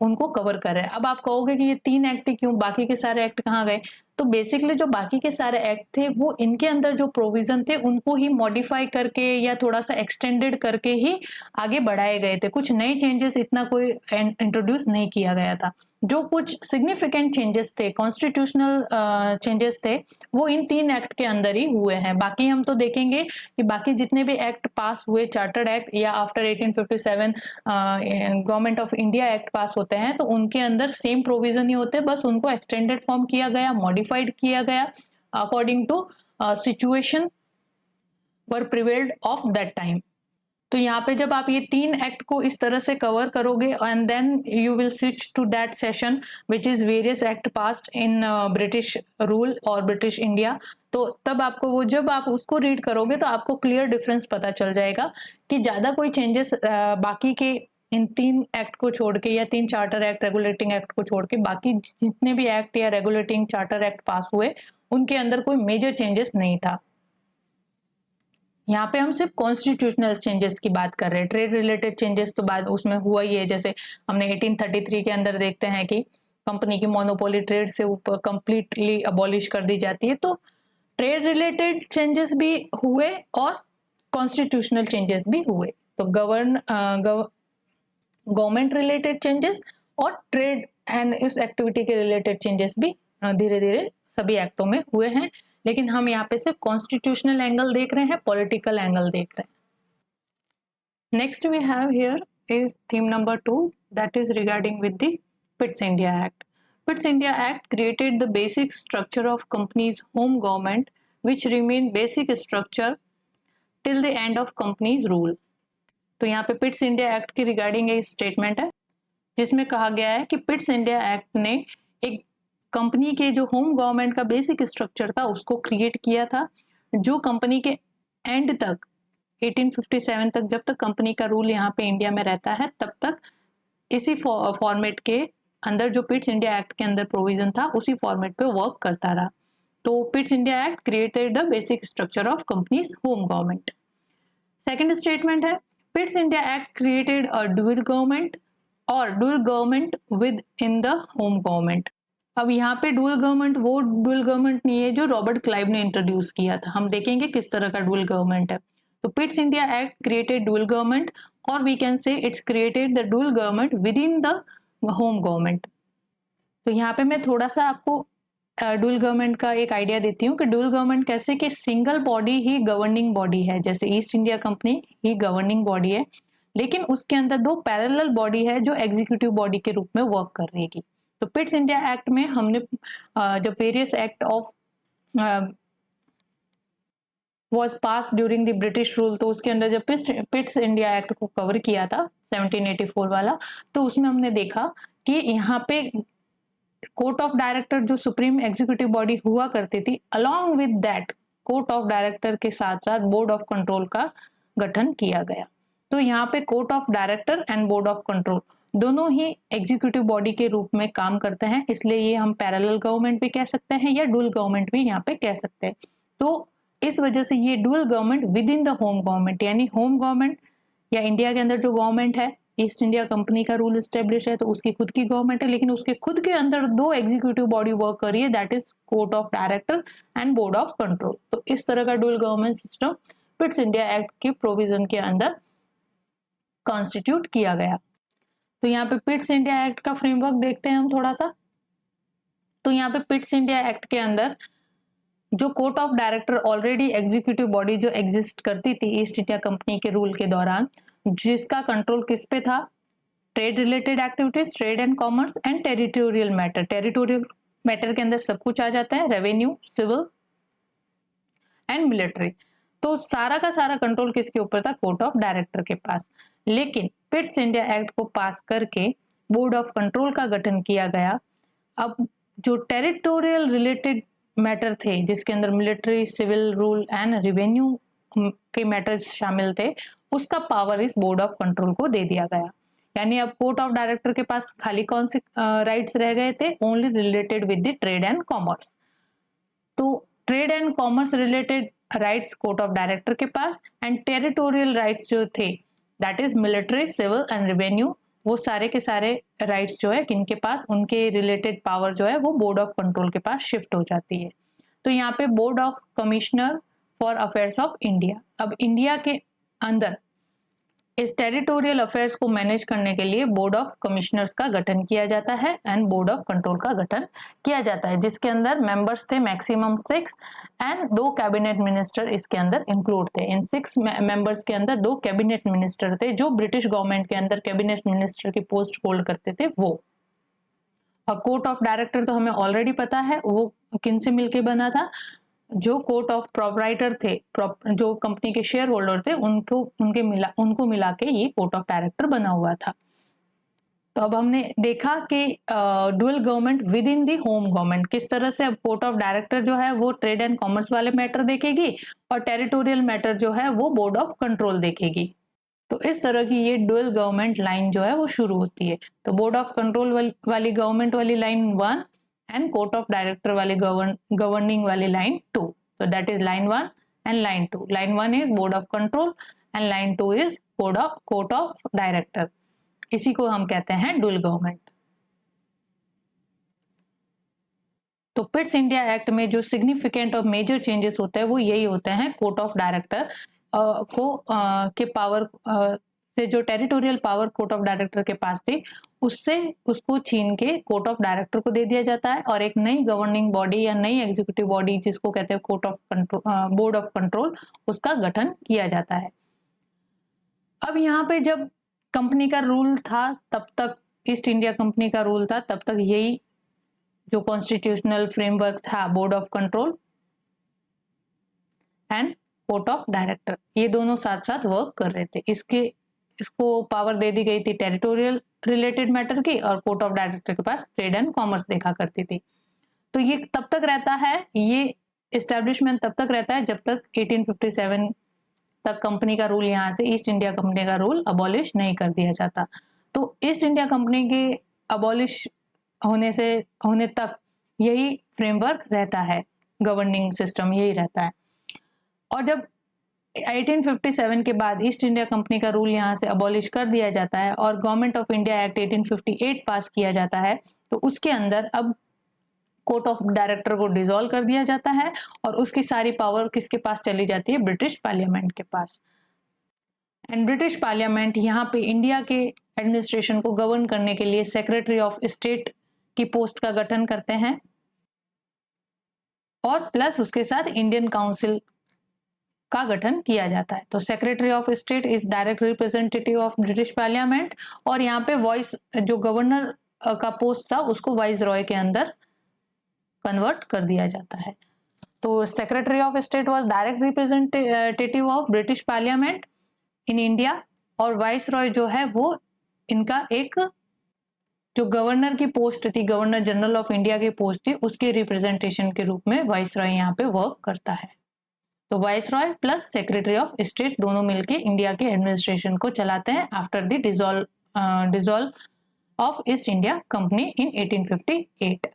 उनको कवर कर रहे हैं। अब आप कहोगे कि ये 3 एक्ट क्यों, बाकी के सारे एक्ट कहाँ गए? तो बेसिकली जो बाकी के सारे एक्ट थे वो इनके अंदर जो प्रोविजन थे उनको ही मॉडिफाई करके या थोड़ा सा एक्सटेंडेड करके ही आगे बढ़ाए गए थे। कुछ नए चेंजेस इतना कोई इंट्रोड्यूस नहीं किया गया था। जो कुछ सिग्निफिकेंट चेंजेस थे, कॉन्स्टिट्यूशनल चेंजेस थे, वो इन 3 एक्ट के अंदर ही हुए हैं। बाकी हम तो देखेंगे कि बाकी जितने भी एक्ट पास हुए, चार्टर्ड एक्ट या after 1857 government of India act पास होते हैं, तो उनके अंदर सेम प्रोविजन ही होते हैं, बस उनको एक्सटेंडेड फॉर्म किया गया, मॉडिफाइड किया गया according to situation were prevailed of that time. तो यहाँ पे जब आप ये 3 एक्ट को इस तरह से कवर करोगे and then you will switch to that session which is various act passed in British rule और ब्रिटिश इंडिया, तो तब आपको वो जब आप उसको रीड करोगे तो आपको क्लियर डिफरेंस पता चल जाएगा कि ज्यादा कोई चेंजेस बाकी के इन 3 एक्ट को छोड़ के या 3 चार्टर एक्ट, रेगुलेटिंग एक्ट को छोड़ के बाकी जितने भी एक्ट या रेगुलेटिंग चार्टर एक्ट पास हुए उनके अंदर कोई मेजर चेंजेस नहीं था। यहाँ पे हम सिर्फ कॉन्स्टिट्यूशनल चेंजेस की बात कर रहे हैं। ट्रेड रिलेटेड चेंजेस तो बाद उसमें हुआ ही है, जैसे हमने 1833 के अंदर देखते हैं कि कंपनी की मोनोपोली ट्रेड से ऊपर कंप्लीटली अबॉलिश कर दी जाती है। तो ट्रेड रिलेटेड चेंजेस भी हुए और कॉन्स्टिट्यूशनल चेंजेस भी हुए। तो गवर्नमेंट रिलेटेड चेंजेस और ट्रेड एंड इस एक्टिविटी के रिलेटेड चेंजेस भी धीरे धीरे सभी एक्टों में हुए हैं, लेकिन हम यहाँ पे सिर्फ कॉन्स्टिट्यूशनल एंगल देख रहे हैं, पॉलिटिकल एंगल देख रहे हैं। Next we have here is theme number 2, that is regarding with the Pitt's India act. Pitt's India act created the basic structure of company's home government which remain basic structure till the end of company's rule. तो यहाँ पे Pitt's India act की regarding एक statement है जिसमें कहा गया है कि पिट्स इंडिया एक्ट ने एक कंपनी के जो होम गवर्नमेंट का बेसिक स्ट्रक्चर था उसको क्रिएट किया था, जो कंपनी के एंड तक 1857 तक, जब तक कंपनी का रूल यहाँ पे इंडिया में रहता है तब तक इसी फॉर्मेट के अंदर जो पिट्स इंडिया एक्ट के अंदर प्रोविजन था उसी फॉर्मेट पे वर्क करता रहा। तो Pitt's India act created the basic structure of company's home government. Second statement है Pitt's India act created a dual government और dual government within the home government. अब यहाँ पे डुअल गवर्नमेंट वो डुअल गवर्नमेंट नहीं है जो Robert Clive ने इंट्रोड्यूस किया था। हम देखेंगे किस तरह का डुअल गवर्नमेंट है। तो Pitt's India act created dual government और we can say it's created the dual government within the home government. तो यहाँ पे मैं थोड़ा सा आपको डुअल गवर्नमेंट का एक आइडिया देती हूँ कि डुअल गवर्नमेंट कैसे कि सिंगल बॉडी ही गवर्निंग बॉडी है। जैसे ईस्ट इंडिया कंपनी ही गवर्निंग बॉडी है, लेकिन उसके अंदर 2 पैरेलल बॉडी है जो एग्जीक्यूटिव बॉडी के रूप में वर्क कर रहेगी। तो पिट्स इंडिया एक्ट में हमने जब various act of was pass during the British rule, तो उसके अंदर जब पिट्स इंडिया एक्ट को कवर किया था 1784 वाला, तो उसमें हमने देखा कि यहाँ पे कोर्ट ऑफ डायरेक्टर जो सुप्रीम एग्जीक्यूटिव बॉडी हुआ करती थी, along with that court of director के साथ साथ बोर्ड ऑफ कंट्रोल का गठन किया गया। तो यहाँ पे court of director and board of control दोनों ही एग्जीक्यूटिव बॉडी के रूप में काम करते हैं, इसलिए ये हम पैरेलल गवर्नमेंट भी कह सकते हैं या डुअल गवर्नमेंट भी यहाँ पे कह सकते हैं। तो इस वजह से ये dual government within the home government, यानी होम गवर्नमेंट या इंडिया के अंदर जो गवर्नमेंट है, ईस्ट इंडिया कंपनी का रूल एस्टेब्लिश है तो उसकी खुद की गवर्नमेंट है, लेकिन उसके खुद के अंदर 2 एग्जीक्यूटिव बॉडी वर्क कर रही है, that is court of director and board of control. तो इस तरह का dual government system पिट्स India act के प्रोविजन के अंदर कॉन्स्टिट्यूट किया गया। तो यहाँ पे पिट्स इंडिया एक्ट का फ्रेमवर्क देखते हैं हम थोड़ा सा। तो यहाँ पे पिट्स इंडिया एक्ट के अंदर जो court of director already executive body जो एग्जिस्ट करती थी ईस्ट इंडिया कंपनी के रूल के दौरान, जिसका कंट्रोल किस पे था, trade related activities, trade and commerce and territorial matter. Territorial matter के अंदर सब कुछ आ जाता है, रेवेन्यू, सिविल एंड मिलिट्री। तो सारा का सारा कंट्रोल किसके ऊपर था, कोर्ट ऑफ डायरेक्टर के पास। लेकिन पिट्स इंडिया एक्ट को पास करके बोर्ड ऑफ कंट्रोल का गठन किया गया। अब जो टेरिटोरियल रिलेटेड मैटर थे जिसके अंदर military, civil, rule and revenue के मैटर्स शामिल थे, उसका पावर इस बोर्ड ऑफ कंट्रोल को दे दिया गया। यानी अब कोर्ट ऑफ डायरेक्टर के पास खाली कौन से राइट्स रह गए थे, only related with the trade and commerce. तो trade and commerce related rights court of director के पास एंड टेरिटोरियल राइट्स जो थे that is military, civil and revenue, वो सारे के सारे राइट्स जो है किनके पास, उनके रिलेटेड पावर जो है वो बोर्ड ऑफ कंट्रोल के पास शिफ्ट हो जाती है। तो यहाँ पे board of commissioner for affairs of India, अब इंडिया के अंदर इस टेरिटोरियल अफेयर्स को मैनेज करने के लिए बोर्ड ऑफ कमिश्नर्स का गठन किया जाता है एंड बोर्ड ऑफ कंट्रोल का गठन किया जाता है, जिसके अंदर मेंबर्स थे मैक्सिमम 6 एंड 2 कैबिनेट मिनिस्टर इसके अंदर इंक्लूड थे। इन 6 मेंबर्स के अंदर 2 कैबिनेट मिनिस्टर थे जो ब्रिटिश गवर्नमेंट के अंदर कैबिनेट मिनिस्टर की पोस्ट होल्ड करते थे वो। और कोर्ट ऑफ डायरेक्टर तो हमें ऑलरेडी पता है वो किन से मिलके बना था, जो कोर्ट ऑफ प्रोपराइटर थे, जो कंपनी के शेयर होल्डर थे, उनको मिला के ये कोर्ट ऑफ डायरेक्टर बना हुआ था। तो अब हमने देखा कि dual government with in the home government, किस तरह से अब कोर्ट ऑफ डायरेक्टर जो है वो ट्रेड एंड कॉमर्स वाले मैटर देखेगी और टेरिटोरियल मैटर जो है वो बोर्ड ऑफ कंट्रोल देखेगी। तो इस तरह की ये डुअल गवर्नमेंट लाइन जो है वो शुरू होती है। तो बोर्ड ऑफ कंट्रोल वाली गवर्नमेंट वाली line 1 and court of director वाली गवर्निंग वाली लाइन 2। तो that is line 1 and line 2। Line 1 is board of control and line 2 is court of director. इसी को हम कहते हैं डुअल गवर्नमेंट। तो पिट्स इंडिया एक्ट में जो सिग्निफिकेंट और मेजर चेंजेस होते हैं वो यही होते हैं, कोर्ट ऑफ डायरेक्टर के पावर से जो territorial power court of director के पास थी उससे उसको छीन के कोर्ट ऑफ डायरेक्टर को दे दिया जाता है और एक नई गवर्निंग बॉडी या नई एग्जीक्यूटिव बॉडी जिसको कहते हैं court of control, board of control, उसका गठन किया जाता है। अब यहाँ पे जब कंपनी का रूल था तब तक, ईस्ट इंडिया कंपनी का रूल था तब तक यही जो कॉन्स्टिट्यूशनल फ्रेमवर्क था, board of control and court of director, ये दोनों साथ साथ वर्क कर रहे थे। इसको पावर दे दी गई थी टेरिटोरियल रिलेटेड मैटर की और कोर्ट ऑफ डायरेक्टर के पास ट्रेड एंड कॉमर्स देखा करती थी। तो ये तब तक रहता है, ये एस्टेब्लिशमेंट तब तक रहता है जब तक 1857 तक कंपनी का रूल, यहाँ से ईस्ट इंडिया कंपनी का रूल अबॉलिश नहीं कर दिया जाता। तो ईस्ट इंडिया कंपनी के अबॉलिश होने तक यही फ्रेमवर्क रहता है, गवर्निंग सिस्टम यही रहता है। और जब 1857 के बाद ईस्ट इंडिया कंपनी का रूल यहाँ से अबॉलिश कर दिया जाता है और गवर्नमेंट ऑफ इंडिया एक्ट 1858 पास किया जाता है, तो उसके अंदर अब कोर्ट ऑफ डायरेक्टर को डिसॉल्व कर दिया जाता है और उसकी सारी पावर किसके पास चली जाती है, ब्रिटिश पार्लियामेंट के पास। एंड ब्रिटिश पार्लियामेंट यहाँ पे इंडिया के एडमिनिस्ट्रेशन को गवर्न करने के लिए सेक्रेटरी ऑफ स्टेट की पोस्ट का गठन करते हैं और प्लस उसके साथ इंडियन काउंसिल का गठन किया जाता है। तो secretary of state is direct representative of British parliament और यहाँ पे वॉइस, जो गवर्नर का पोस्ट था उसको वाइस रॉय के अंदर कन्वर्ट कर दिया जाता है। तो secretary of state was direct representative of British parliament in India और वाइस रॉय जो है वो इनका एक, जो गवर्नर की पोस्ट थी, गवर्नर जनरल ऑफ इंडिया की पोस्ट थी, उसके रिप्रेजेंटेशन के रूप में वाइस रॉय यहाँ पे वर्क करता है। तो vice Roy plus secretary of state दोनों मिलके इंडिया के एडमिनिस्ट्रेशन को चलाते हैं after the dissolve of east India company इन 1858।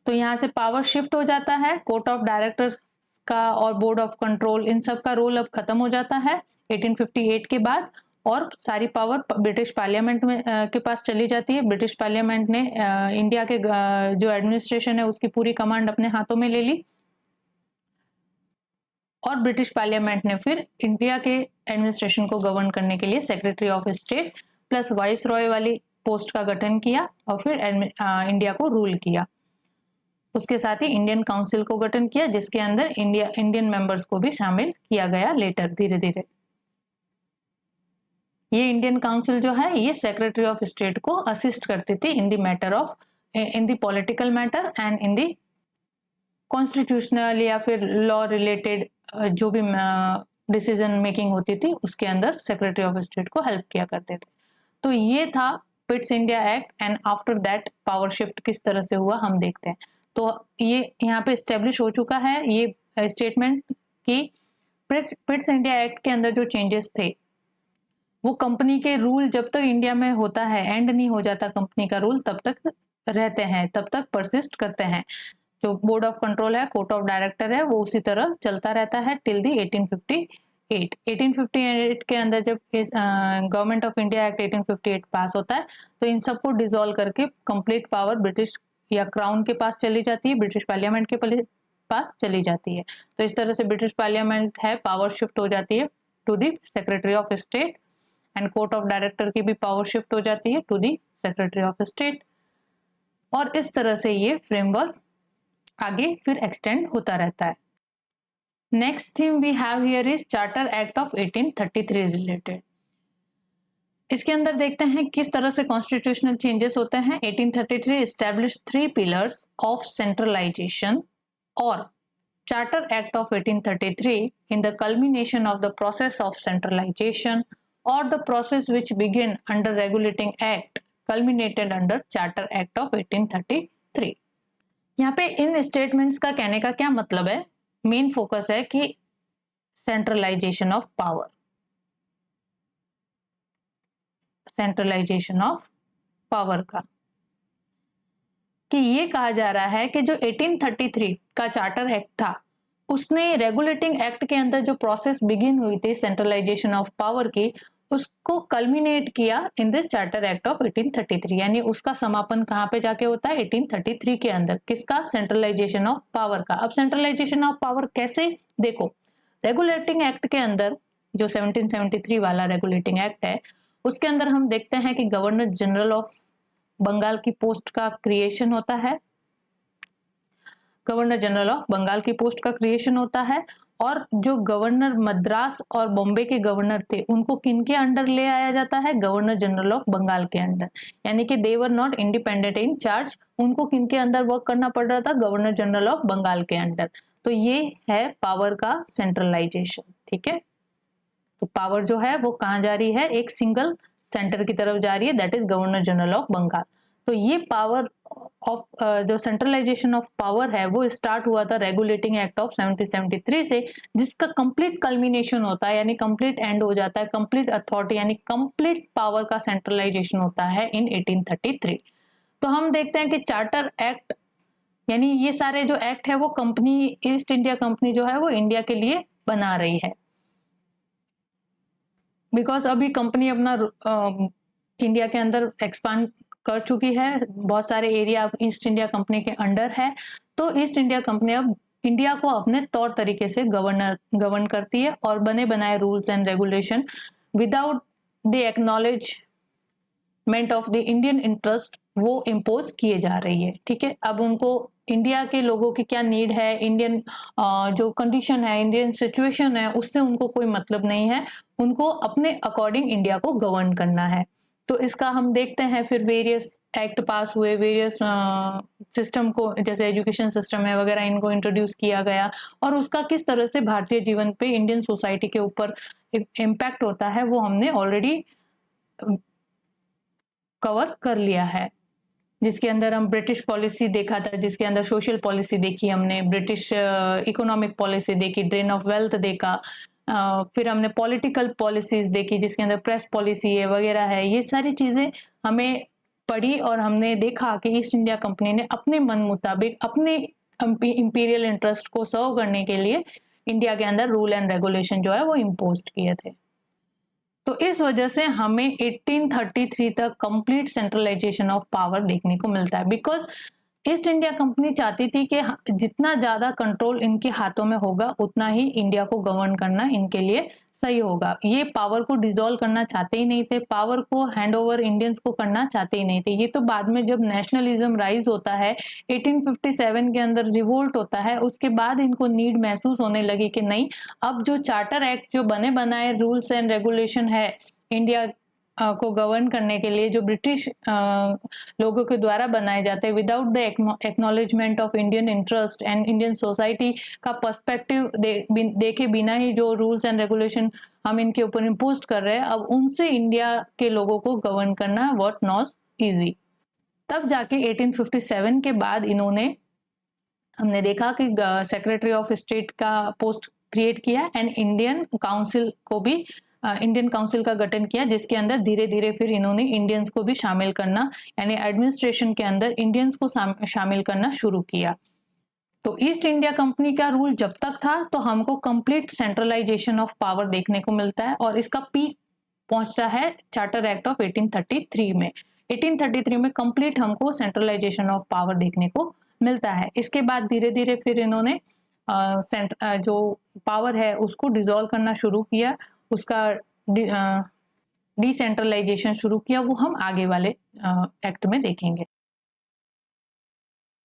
तो यहाँ से पावर शिफ्ट हो जाता है, कोर्ट ऑफ डायरेक्टर्स का और बोर्ड ऑफ कंट्रोल, इन सब का रोल अब खत्म हो जाता है 1858 के बाद और सारी पावर ब्रिटिश पार्लियामेंट में के पास चली जाती है। ब्रिटिश पार्लियामेंट ने इंडिया के जो एडमिनिस्ट्रेशन है उसकी पूरी कमांड अपने हाथों में ले ली और ब्रिटिश पार्लियामेंट ने फिर इंडिया के एडमिनिस्ट्रेशन को गवर्न करने के लिए secretary of state plus vice Roy वाली पोस्ट का गठन किया और फिर इंडिया को रूल किया। उसके साथ ही इंडियन काउंसिल को गठन किया जिसके अंदर इंडियन मेंबर्स को भी शामिल किया गया लेटर धीरे धीरे। ये इंडियन काउंसिल जो है ये सेक्रेटरी ऑफ स्टेट को असिस्ट करती थी in the political matter and in the constitutional या फिर लॉ रिलेटेड जो भी डिसीजन मेकिंग होती थी उसके अंदर सेक्रेटरी ऑफ स्टेट को हेल्प किया करते थे। तो ये था पिट्स India act and after that power shift किस तरह से हुआ हम देखते हैं। तो ये यहाँ पे एस्टेब्लिश हो चुका है ये स्टेटमेंट कि पिट्स इंडिया एक्ट के अंदर जो चेंजेस थे वो कंपनी के रूल जब तक इंडिया में होता है, एंड नहीं हो जाता कंपनी का रूल, तब तक रहते हैं, तब तक परसिस्ट करते हैं। जो बोर्ड ऑफ कंट्रोल है, कोर्ट ऑफ डायरेक्टर है, वो उसी तरह चलता रहता है टिल दी 1858 के अंदर जब गवर्नमेंट ऑफ इंडिया एक्ट 1858 पास होता है तो इन सबको डिसॉल्व करके कंप्लीट पावर ब्रिटिश या क्राउन के पास चली जाती है, ब्रिटिश पार्लियामेंट के पास चली जाती है। तो इस तरह से ब्रिटिश पार्लियामेंट है पावर शिफ्ट हो जाती है to the secretary of state, and court of director की भी पावर शिफ्ट हो जाती है to the secretary of state, और इस तरह से ये फ्रेमवर्क आगे फिर एक्सटेंड होता रहता है। Next thing we have here is charter act of 1833 related. इसके अंदर देखते हैं किस तरह से कॉन्स्टिट्यूशनल चेंजेस होते हैं। 1833 एस्टैब्लिश 3 पिलर्स ऑफ सेंट्रलाइजेशन, और charter act of 1833 in the culmination of the process of centralisation और the process which begin under regulating act culminated under charter act of 1833। यहाँ पे इन स्टेटमेंट्स का कहने का क्या मतलब है, मेन फोकस है कि centralisation of power, centralisation of power का, कि ये कहा जा रहा है कि जो 1833 का चार्टर एक्ट था उसने रेगुलेटिंग एक्ट के अंदर जो प्रोसेस बिगिन हुई थी सेंट्रलाइजेशन ऑफ पावर की, उसको कल्मिनेट किया in this charter act of 1833, यानी उसका समापन कहाँ पे जाके होता है 1833 के अंदर। किसका? सेंट्रलाइजेशन ऑफ पावर का। अब सेंट्रलाइजेशन ऑफ पावर कैसे? देखो, रेगुलेटिंग एक्ट के अंदर जो 1773 वाला रेगुलेटिंग एक्ट है उसके अंदर हम देखते हैं कि गवर्नर जनरल ऑफ बंगाल की पोस्ट का क्रिएशन होता है, गवर्नर जनरल ऑफ बंगाल की पोस्ट का क्रिएशन होता है, और जो गवर्नर मद्रास और बॉम्बे के गवर्नर थे उनको किनके अंडर ले आया जाता है? गवर्नर जनरल ऑफ बंगाल के अंडर, यानी कि they were not independent in charge, उनको किनके अंदर वर्क करना पड़ रहा था? गवर्नर जनरल ऑफ बंगाल के अंडर। तो ये है पावर का सेंट्रलाइजेशन, ठीक है। तो पावर जो है वो कहाँ जा रही है? एक सिंगल सेंटर की तरफ जा रही है, that is governor general of Bengal. तो ये पावर ऑफ जो सेंट्रलाइजेशन ऑफ पावर है वो स्टार्ट हुआ था रेगुलेटिंग एक्ट ऑफ 1773 से, जिसका कंप्लीट कल्मिनेशन होता है, यानी कंप्लीट एंड हो जाता है, कंप्लीट अथॉरिटी यानी कंप्लीट पावर का सेंट्रलाइजेशन होता है इन 1833। तो हम देखते हैं कि चार्टर एक्ट यानी ये सारे जो एक्ट है वो कंपनी, ईस्ट इंडिया कंपनी जो है वो इंडिया के लिए बना रही है, बिकॉज अभी कंपनी अपना इंडिया के अंदर एक्सपांड कर चुकी है, बहुत सारे एरिया अब ईस्ट इंडिया कंपनी के अंडर है। तो ईस्ट इंडिया कंपनी अब इंडिया को अपने तौर तरीके से गवर्न करती है, और बने बनाए rules and regulation without the acknowledgement of the Indian interest वो इम्पोज किए जा रही है, ठीक है। अब उनको इंडिया के लोगों की क्या नीड है, इंडियन जो कंडीशन है, इंडियन सिचुएशन है, उससे उनको कोई मतलब नहीं है, उनको अपने अकॉर्डिंग इंडिया को गवर्न करना है। तो इसका हम देखते हैं फिर वेरियस एक्ट पास हुए, वेरियस सिस्टम को, जैसे एजुकेशन सिस्टम है वगैरह, इनको इंट्रोड्यूस किया गया, और उसका किस तरह से भारतीय जीवन पे, इंडियन सोसाइटी के ऊपर इम्पैक्ट होता है वो हमने ऑलरेडी कवर कर लिया है। जिसके अंदर हम ब्रिटिश पॉलिसी देखा था, जिसके अंदर सोशल पॉलिसी देखी हमने, ब्रिटिश इकोनॉमिक पॉलिसी देखी, ड्रेन ऑफ वेल्थ देखा, फिर हमने पॉलिटिकल पॉलिसीज देखी जिसके अंदर प्रेस पॉलिसी है वगैरह है। ये सारी चीजें हमें पढ़ी और हमने देखा कि ईस्ट इंडिया कंपनी ने अपने मन मुताबिक अपने इंपीरियल इंटरेस्ट को सर्व करने के लिए इंडिया के अंदर रूल एंड रेगुलेशन जो है वो इम्पोज किए थे। तो इस वजह से हमें 1833 तक कंप्लीट सेंट्रलाइजेशन ऑफ पावर देखने को मिलता है, बिकॉज ईस्ट इंडिया कंपनी चाहती थी कि जितना ज्यादा कंट्रोल इनके हाथों में होगा उतना ही इंडिया को गवर्न करना इनके लिए सही होगा। ये पावर को डिसॉल्व करना चाहते ही नहीं थे, पावर को हैंड ओवर इंडियंस को करना चाहते ही नहीं थे। ये तो बाद में जब नेशनलिज्म राइज होता है, 1857 के अंदर रिवोल्ट होता है, उसके बाद इनको नीड महसूस होने लगी कि नहीं, अब जो चार्टर एक्ट जो बने बनाए रूल्स एंड रेगुलेशन है इंडिया को गवर्न करने के लिए, जो ब्रिटिश लोगों के द्वारा बनाए जाते हैं without the acknowledgement of Indian interest and Indian society का पर्सपेक्टिव देखे बिना ही जो रूल्स एंड रेगुलेशन हम इनके ऊपर इम्पोज कर रहे हैं, अब उनसे इंडिया के लोगों को गवर्न करना व्हाट नॉट इजी। तब जाके 1857 के बाद इन्होंने, हमने देखा कि सेक्रेटरी ऑफ स्टेट का पोस्ट क्रिएट किया एंड इंडियन काउंसिल को भी, इंडियन काउंसिल का गठन किया, जिसके अंदर धीरे धीरे फिर इन्होंने इंडियंस को भी शामिल करना, यानी एडमिनिस्ट्रेशन के अंदर इंडियंस को शामिल करना शुरू किया। तो ईस्ट इंडिया कंपनी का रूल जब तक था तो हमको कंप्लीट सेंट्रलाइजेशन ऑफ पावर देखने को मिलता है, और इसका पीक पहुंचता है चार्टर एक्ट ऑफ 1833 में। 1833 में कंप्लीट हमको सेंट्रलाइजेशन ऑफ पावर देखने को मिलता है। इसके बाद धीरे धीरे फिर इन्होंने जो पावर है उसको डिसॉल्व करना शुरू किया, उसका डिसेंट्रलाइजेशन शुरू किया, वो हम आगे वाले एक्ट में देखेंगे।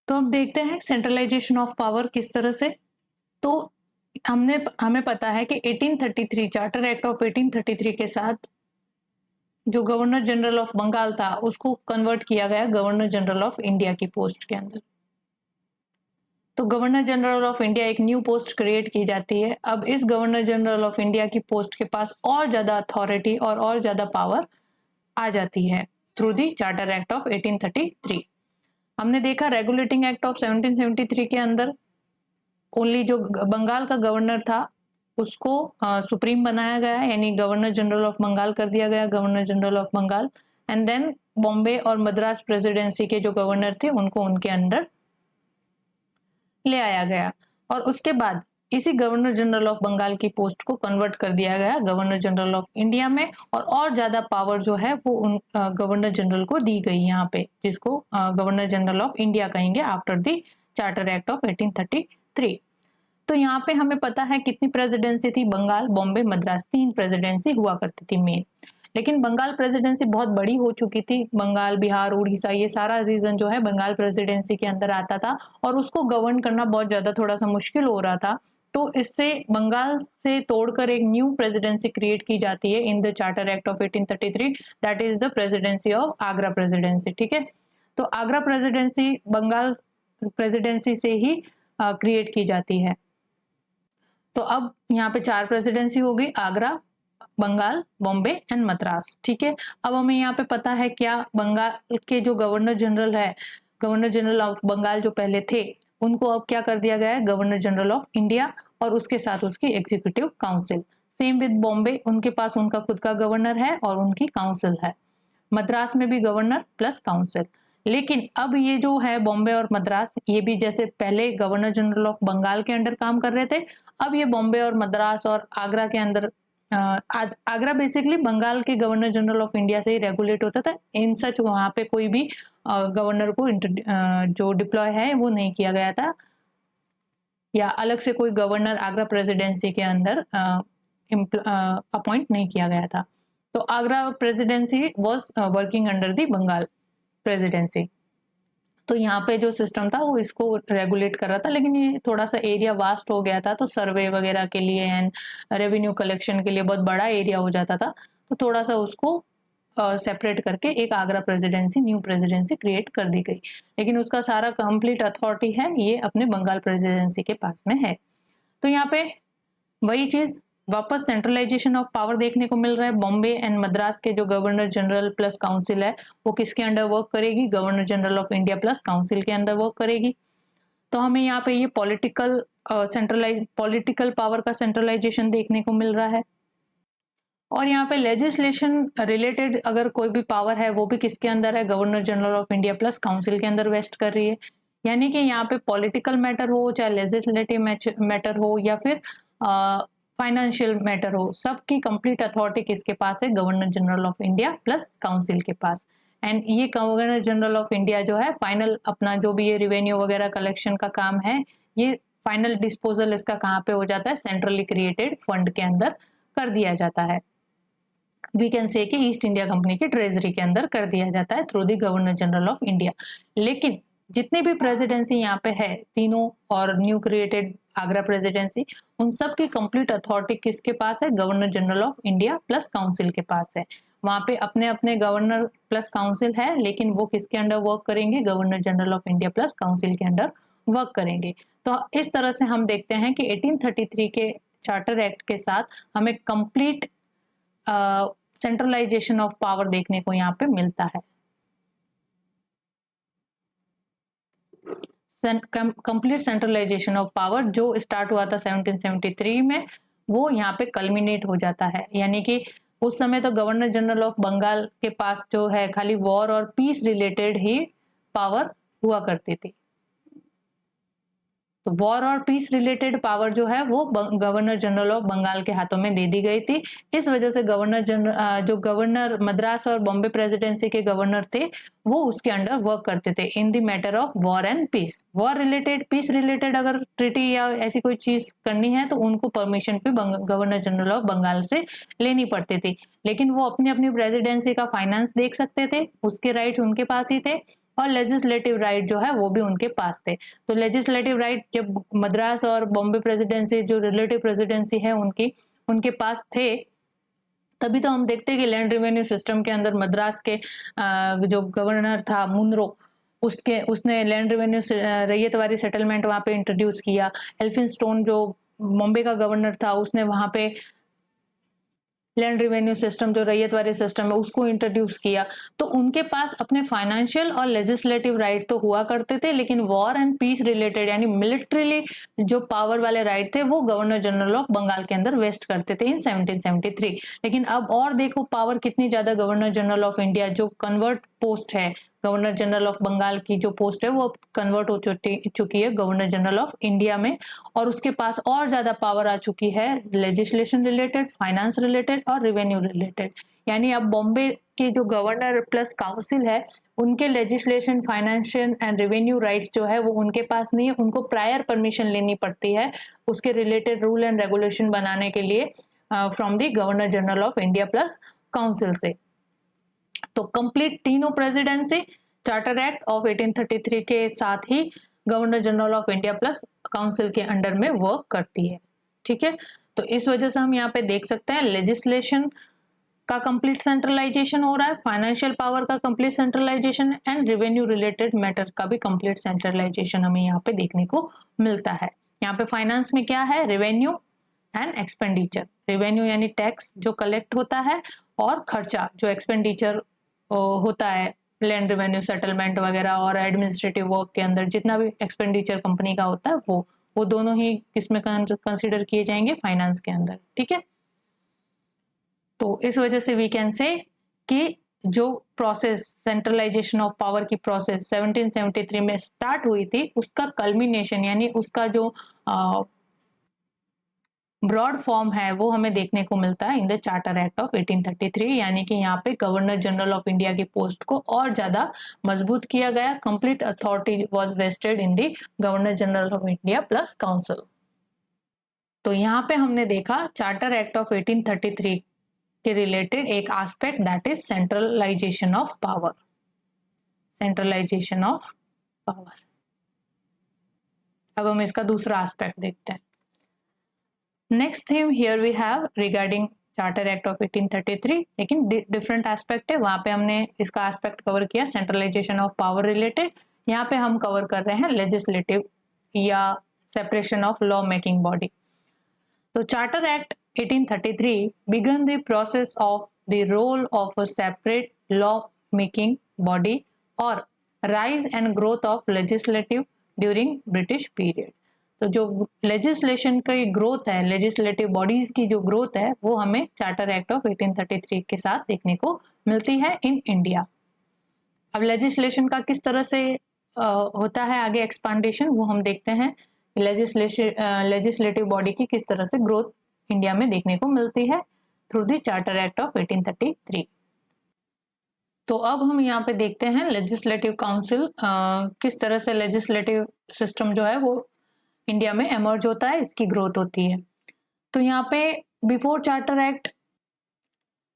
तो अब देखते हैं सेंट्रलाइजेशन ऑफ पावर किस तरह से। तो हमें पता है कि 1833 चार्टर एक्ट ऑफ 1833 के साथ जो गवर्नर जनरल ऑफ बंगाल था उसको कन्वर्ट किया गया गवर्नर जनरल ऑफ इंडिया की पोस्ट के अंदर। तो गवर्नर जनरल ऑफ इंडिया एक न्यू पोस्ट क्रिएट की जाती है। अब इस गवर्नर जनरल ऑफ इंडिया की पोस्ट के पास और ज्यादा अथॉरिटी और ज्यादा पावर आ जाती है through the charter act of 1833। हमने देखा रेगुलेटिंग एक्ट ऑफ 1773 के अंदर ओनली जो बंगाल का गवर्नर था उसको सुप्रीम बनाया गया, यानी गवर्नर जनरल ऑफ बंगाल कर दिया गया, governor general of Bengal. And then Bombay और मद्रास प्रेसिडेंसी के जो गवर्नर थे उनको उनके अंदर ले आया गया, और उसके बाद इसी गवर्नर जनरल ऑफ बंगाल की पोस्ट को कन्वर्ट कर दिया गया गवर्नर जनरल ऑफ इंडिया में, और ज्यादा पावर जो है वो उन गवर्नर जनरल को दी गई यहाँ पे, जिसको गवर्नर जनरल ऑफ इंडिया कहेंगे after the charter act of 1833। तो यहाँ पे हमें पता है कितनी प्रेसिडेंसी थी, बंगाल, बॉम्बे, मद्रास, 3 प्रेसिडेंसी हुआ करती थी मेन। लेकिन बंगाल प्रेसिडेंसी बहुत बड़ी हो चुकी थी, बंगाल, बिहार, उड़ीसा, ये सारा रीजन जो है बंगाल प्रेसिडेंसी के अंदर आता था, और उसको गवर्न करना बहुत ज्यादा थोड़ा सा मुश्किल हो रहा था। तो इससे बंगाल से तोड़कर एक न्यू प्रेसिडेंसी क्रिएट की जाती है in the charter act of 1833, that is the presidency of Agra presidency. ठीक है, तो आगरा प्रेसिडेंसी बंगाल प्रेसिडेंसी से ही क्रिएट की जाती है। तो अब यहाँ पे 4 प्रेसिडेंसी हो गई, आगरा, बंगाल, बॉम्बे एंड मद्रास। ठीक है, अब हमें यहाँ पे पता है क्या बंगाल के जो गवर्नर जनरल है, गवर्नर जनरल ऑफ बंगाल जो पहले थे, उनको अब क्या कर दिया गया है गवर्नर जनरल ऑफ इंडिया, और उसके साथ उसकी executive council. Same with Bombay, उनके पास उनका खुद का गवर्नर है और उनकी काउंसिल है। मद्रास में भी गवर्नर प्लस काउंसिल। लेकिन अब ये जो है बॉम्बे और मद्रास, ये भी जैसे पहले गवर्नर जनरल ऑफ बंगाल के अंडर काम कर रहे थे, अब ये बॉम्बे और मद्रास और आगरा के अंदर, आगरा बेसिकली बंगाल के गवर्नर जनरल ऑफ इंडिया से ही रेगुलेट होता था। इन सच वहां पे कोई भी गवर्नर को जो डिप्लॉय है वो नहीं किया गया था, या अलग से कोई गवर्नर आगरा प्रेसिडेंसी के अंदर अपॉइंट नहीं किया गया था। तो Agra presidency was working under the Bengal presidency. तो यहाँ पे जो सिस्टम था वो इसको रेगुलेट कर रहा था, लेकिन ये थोड़ा सा एरिया वास्ट हो गया था, तो सर्वे वगैरह के लिए एंड रेवेन्यू कलेक्शन के लिए बहुत बड़ा एरिया हो जाता था, तो थोड़ा सा उसको सेपरेट करके एक Agra presidency, new presidency create कर दी गई। लेकिन उसका सारा कंप्लीट अथॉरिटी है ये अपने बंगाल प्रेसिडेंसी के पास में है। तो यहाँ पे वही चीज वापस सेंट्रलाइजेशन ऑफ पावर देखने को मिल रहा है। बॉम्बे एंड मद्रास के जो गवर्नर जनरल प्लस काउंसिल है वो किसके अंडर वर्क करेगी, governor general of India plus council के अंदर वर्क करेगी। तो हमें यहाँ पे ये पॉलिटिकल पावर का सेंट्रलाइजेशन देखने को मिल रहा है। और यहाँ पे लेजिस्लेशन रिलेटेड अगर कोई भी पावर है वो भी किसके अंदर है, governor general of India plus council के अंदर वेस्ट कर रही है। यानी कि यहाँ पे पॉलिटिकल मैटर हो, चाहे लेजिस्लेटिव मैटर हो, या फिर फाइनेंशियल मैटर हो, सबकी कंप्लीट अथॉरिटी किसके पास है, governor general of India plus council के पास। एंड ये गवर्नर जनरल ऑफ इंडिया जो है फाइनल अपना जो भी ये रिवेन्यू वगैरह कलेक्शन का काम है, ये फाइनल डिस्पोजल इसका कहाँ पे हो जाता है, सेंट्रली क्रिएटेड फंड के अंदर कर दिया जाता है। वी कैन से कि ईस्ट इंडिया कंपनी की ट्रेजरी के अंदर कर दिया जाता है through the governor general of India. लेकिन जितनी भी प्रेसिडेंसी यहाँ पे है तीनों और न्यू क्रिएटेड आगरा प्रेसिडेंसी, उन सब की कंप्लीट अथॉरिटी किसके पास है, governor general of India plus council के पास है। वहां पे अपने अपने गवर्नर प्लस काउंसिल है, लेकिन वो किसके अंडर वर्क करेंगे, governor general of India plus council के अंडर वर्क करेंगे। तो इस तरह से हम देखते हैं कि 1833 के चार्टर एक्ट के साथ हमें कंप्लीट सेंट्रलाइजेशन ऑफ पावर देखने को यहाँ पे मिलता है। कंप्लीट सेंट्रलाइजेशन ऑफ पावर जो स्टार्ट हुआ था 1773 में, वो यहाँ पे कल्मिनेट हो जाता है। यानी कि उस समय तो गवर्नर जनरल ऑफ बंगाल के पास जो है खाली वॉर और पीस रिलेटेड ही पावर हुआ करती थी। तो वॉर और पीस रिलेटेड पावर जो है वो गवर्नर जनरल ऑफ बंगाल के हाथों में दे दी गई थी। इस वजह से जो गवर्नर मद्रास और बॉम्बे प्रेसिडेंसी के गवर्नर थे वो उसके अंडर वर्क करते थे in the matter of war and peace. War related, peace related अगर ट्रीटी या ऐसी कोई चीज करनी है तो उनको परमिशन भी गवर्नर जनरल ऑफ बंगाल से लेनी पड़ती थी, लेकिन वो अपनी अपनी प्रेसिडेंसी का फाइनेंस देख सकते थे, उसके राइट उनके पास ही थे, और लेजिस्लेटिव राइट जो है वो भी उनके पास थे। तो लेजिस्लेटिव राइट जब मद्रास और बॉम्बे प्रेसिडेंसी जो रिलेटिव प्रेसिडेंसी है उनके पास थे, तभी तो हम देखते हैं कि लैंड रेवेन्यू सिस्टम के अंदर मद्रास के जो गवर्नर था मुनरो, उसने लैंड रेवेन्यू रैयतवारी सेटलमेंट वहां पे इंट्रोड्यूस किया। एल्फिंस्टोन जो बॉम्बे का गवर्नर था उसने वहां पे लैंड रिवेन्यू सिस्टम जो रैयतवारी सिस्टम है उसको इंट्रोड्यूस किया। तो उनके पास अपने फाइनेंशियल और लेजिस्लेटिव राइट तो हुआ करते थे, लेकिन वॉर एंड पीस रिलेटेड यानी मिलिट्रीली जो पावर वाले राइट थे वो गवर्नर जनरल ऑफ बंगाल के अंदर वेस्ट करते थे इन 1773। लेकिन अब और देखो पावर कितनी ज्यादा गवर्नर जनरल ऑफ इंडिया जो कन्वर्ट पोस्ट है, गवर्नर जनरल ऑफ बंगाल की जो पोस्ट है वो कन्वर्ट हो चुकी है गवर्नर जनरल ऑफ इंडिया में, और उसके पास और ज्यादा पावर आ चुकी है लेजिस्लेशन रिलेटेड, फाइनेंस रिलेटेड और रेवेन्यू रिलेटेड। यानी अब बॉम्बे के जो गवर्नर प्लस काउंसिल है उनके legislation, financial and revenue rights जो है वो उनके पास नहीं है, उनको प्रायर परमिशन लेनी पड़ती है उसके रिलेटेड रूल एंड रेगुलेशन बनाने के लिए from the governor general of India plus council से। तो कंप्लीट तीनों प्रेसिडेंसी चार्टर एक्ट ऑफ 1833 के साथ ही governor general of India plus council के अंडर में वर्क करती है। ठीक है, तो इस वजह से हम यहाँ पे देख सकते हैं लेजिस्लेशन का कंप्लीट सेंट्रलाइजेशन हो रहा है, फाइनेंशियल पावर का complete centralization and revenue related matter का भी कंप्लीट सेंट्रलाइजेशन हमें यहाँ पे देखने को मिलता है। यहाँ पे फाइनेंस में क्या है, रेवेन्यू एंड एक्सपेंडिचर। रेवेन्यू यानी टैक्स जो कलेक्ट होता है, और खर्चा जो एक्सपेंडिचर होता है लैंड रेवेन्यू सेटलमेंट वगैरह और एडमिनिस्ट्रेटिव वर्क के अंदर जितना भी एक्सपेंडिचर कंपनी का होता है वो दोनों ही किसमें कंसीडर किए जाएंगे, फाइनेंस के अंदर। ठीक है, तो इस वजह से वी कैन से कि जो प्रोसेस सेंट्रलाइजेशन ऑफ पावर की प्रोसेस 1773 में स्टार्ट हुई थी उसका कल्मिनेशन यानी उसका जो ब्रॉड फॉर्म है वो हमें देखने को मिलता है in the charter act of 1833। यानी कि यहाँ पे गवर्नर जनरल ऑफ इंडिया की पोस्ट को और ज्यादा मजबूत किया गया। Complete authority was vested in the governor general of India plus council. तो यहाँ पे हमने देखा चार्टर एक्ट ऑफ 1833 के रिलेटेड एक aspect that is centralisation of power. Centralisation of power. अब हम इसका दूसरा एस्पेक्ट देखते हैं। Next theme here we have regarding charter act of 1833, लेकिन डिफरेंट एस्पेक्ट है। वहां पे हमने इसका एस्पेक्ट कवर किया सेंट्रलाइजेशन ऑफ पावर रिलेटेड, यहाँ पे हम कवर कर रहे हैं लेजिस्लेटिव या separation of law making body. तो charter act 1833 began the process of the role of a separate law-making body or rise and growth of legislative during British period। तो जो लेजिस्लेशन की ग्रोथ है, legislative bodies की जो growth है वो हमें चार्टर एक्ट ऑफ 1833 के साथ देखने को मिलती है इन इंडिया। अब लेजिस्लेशन का किस तरह से होता है आगे एक्सपांडेशन वो हम देखते हैं। लेजिस्लेटिव बॉडी की किस तरह से ग्रोथ इंडिया में देखने को मिलती है through the charter act of 1833। तो अब हम यहाँ पे देखते हैं लेजिस्लेटिव काउंसिल किस तरह से लेजिस्लेटिव सिस्टम जो है वो इंडिया में एमर्ज होता है, इसकी ग्रोथ होती है। तो यहाँ पे before charter act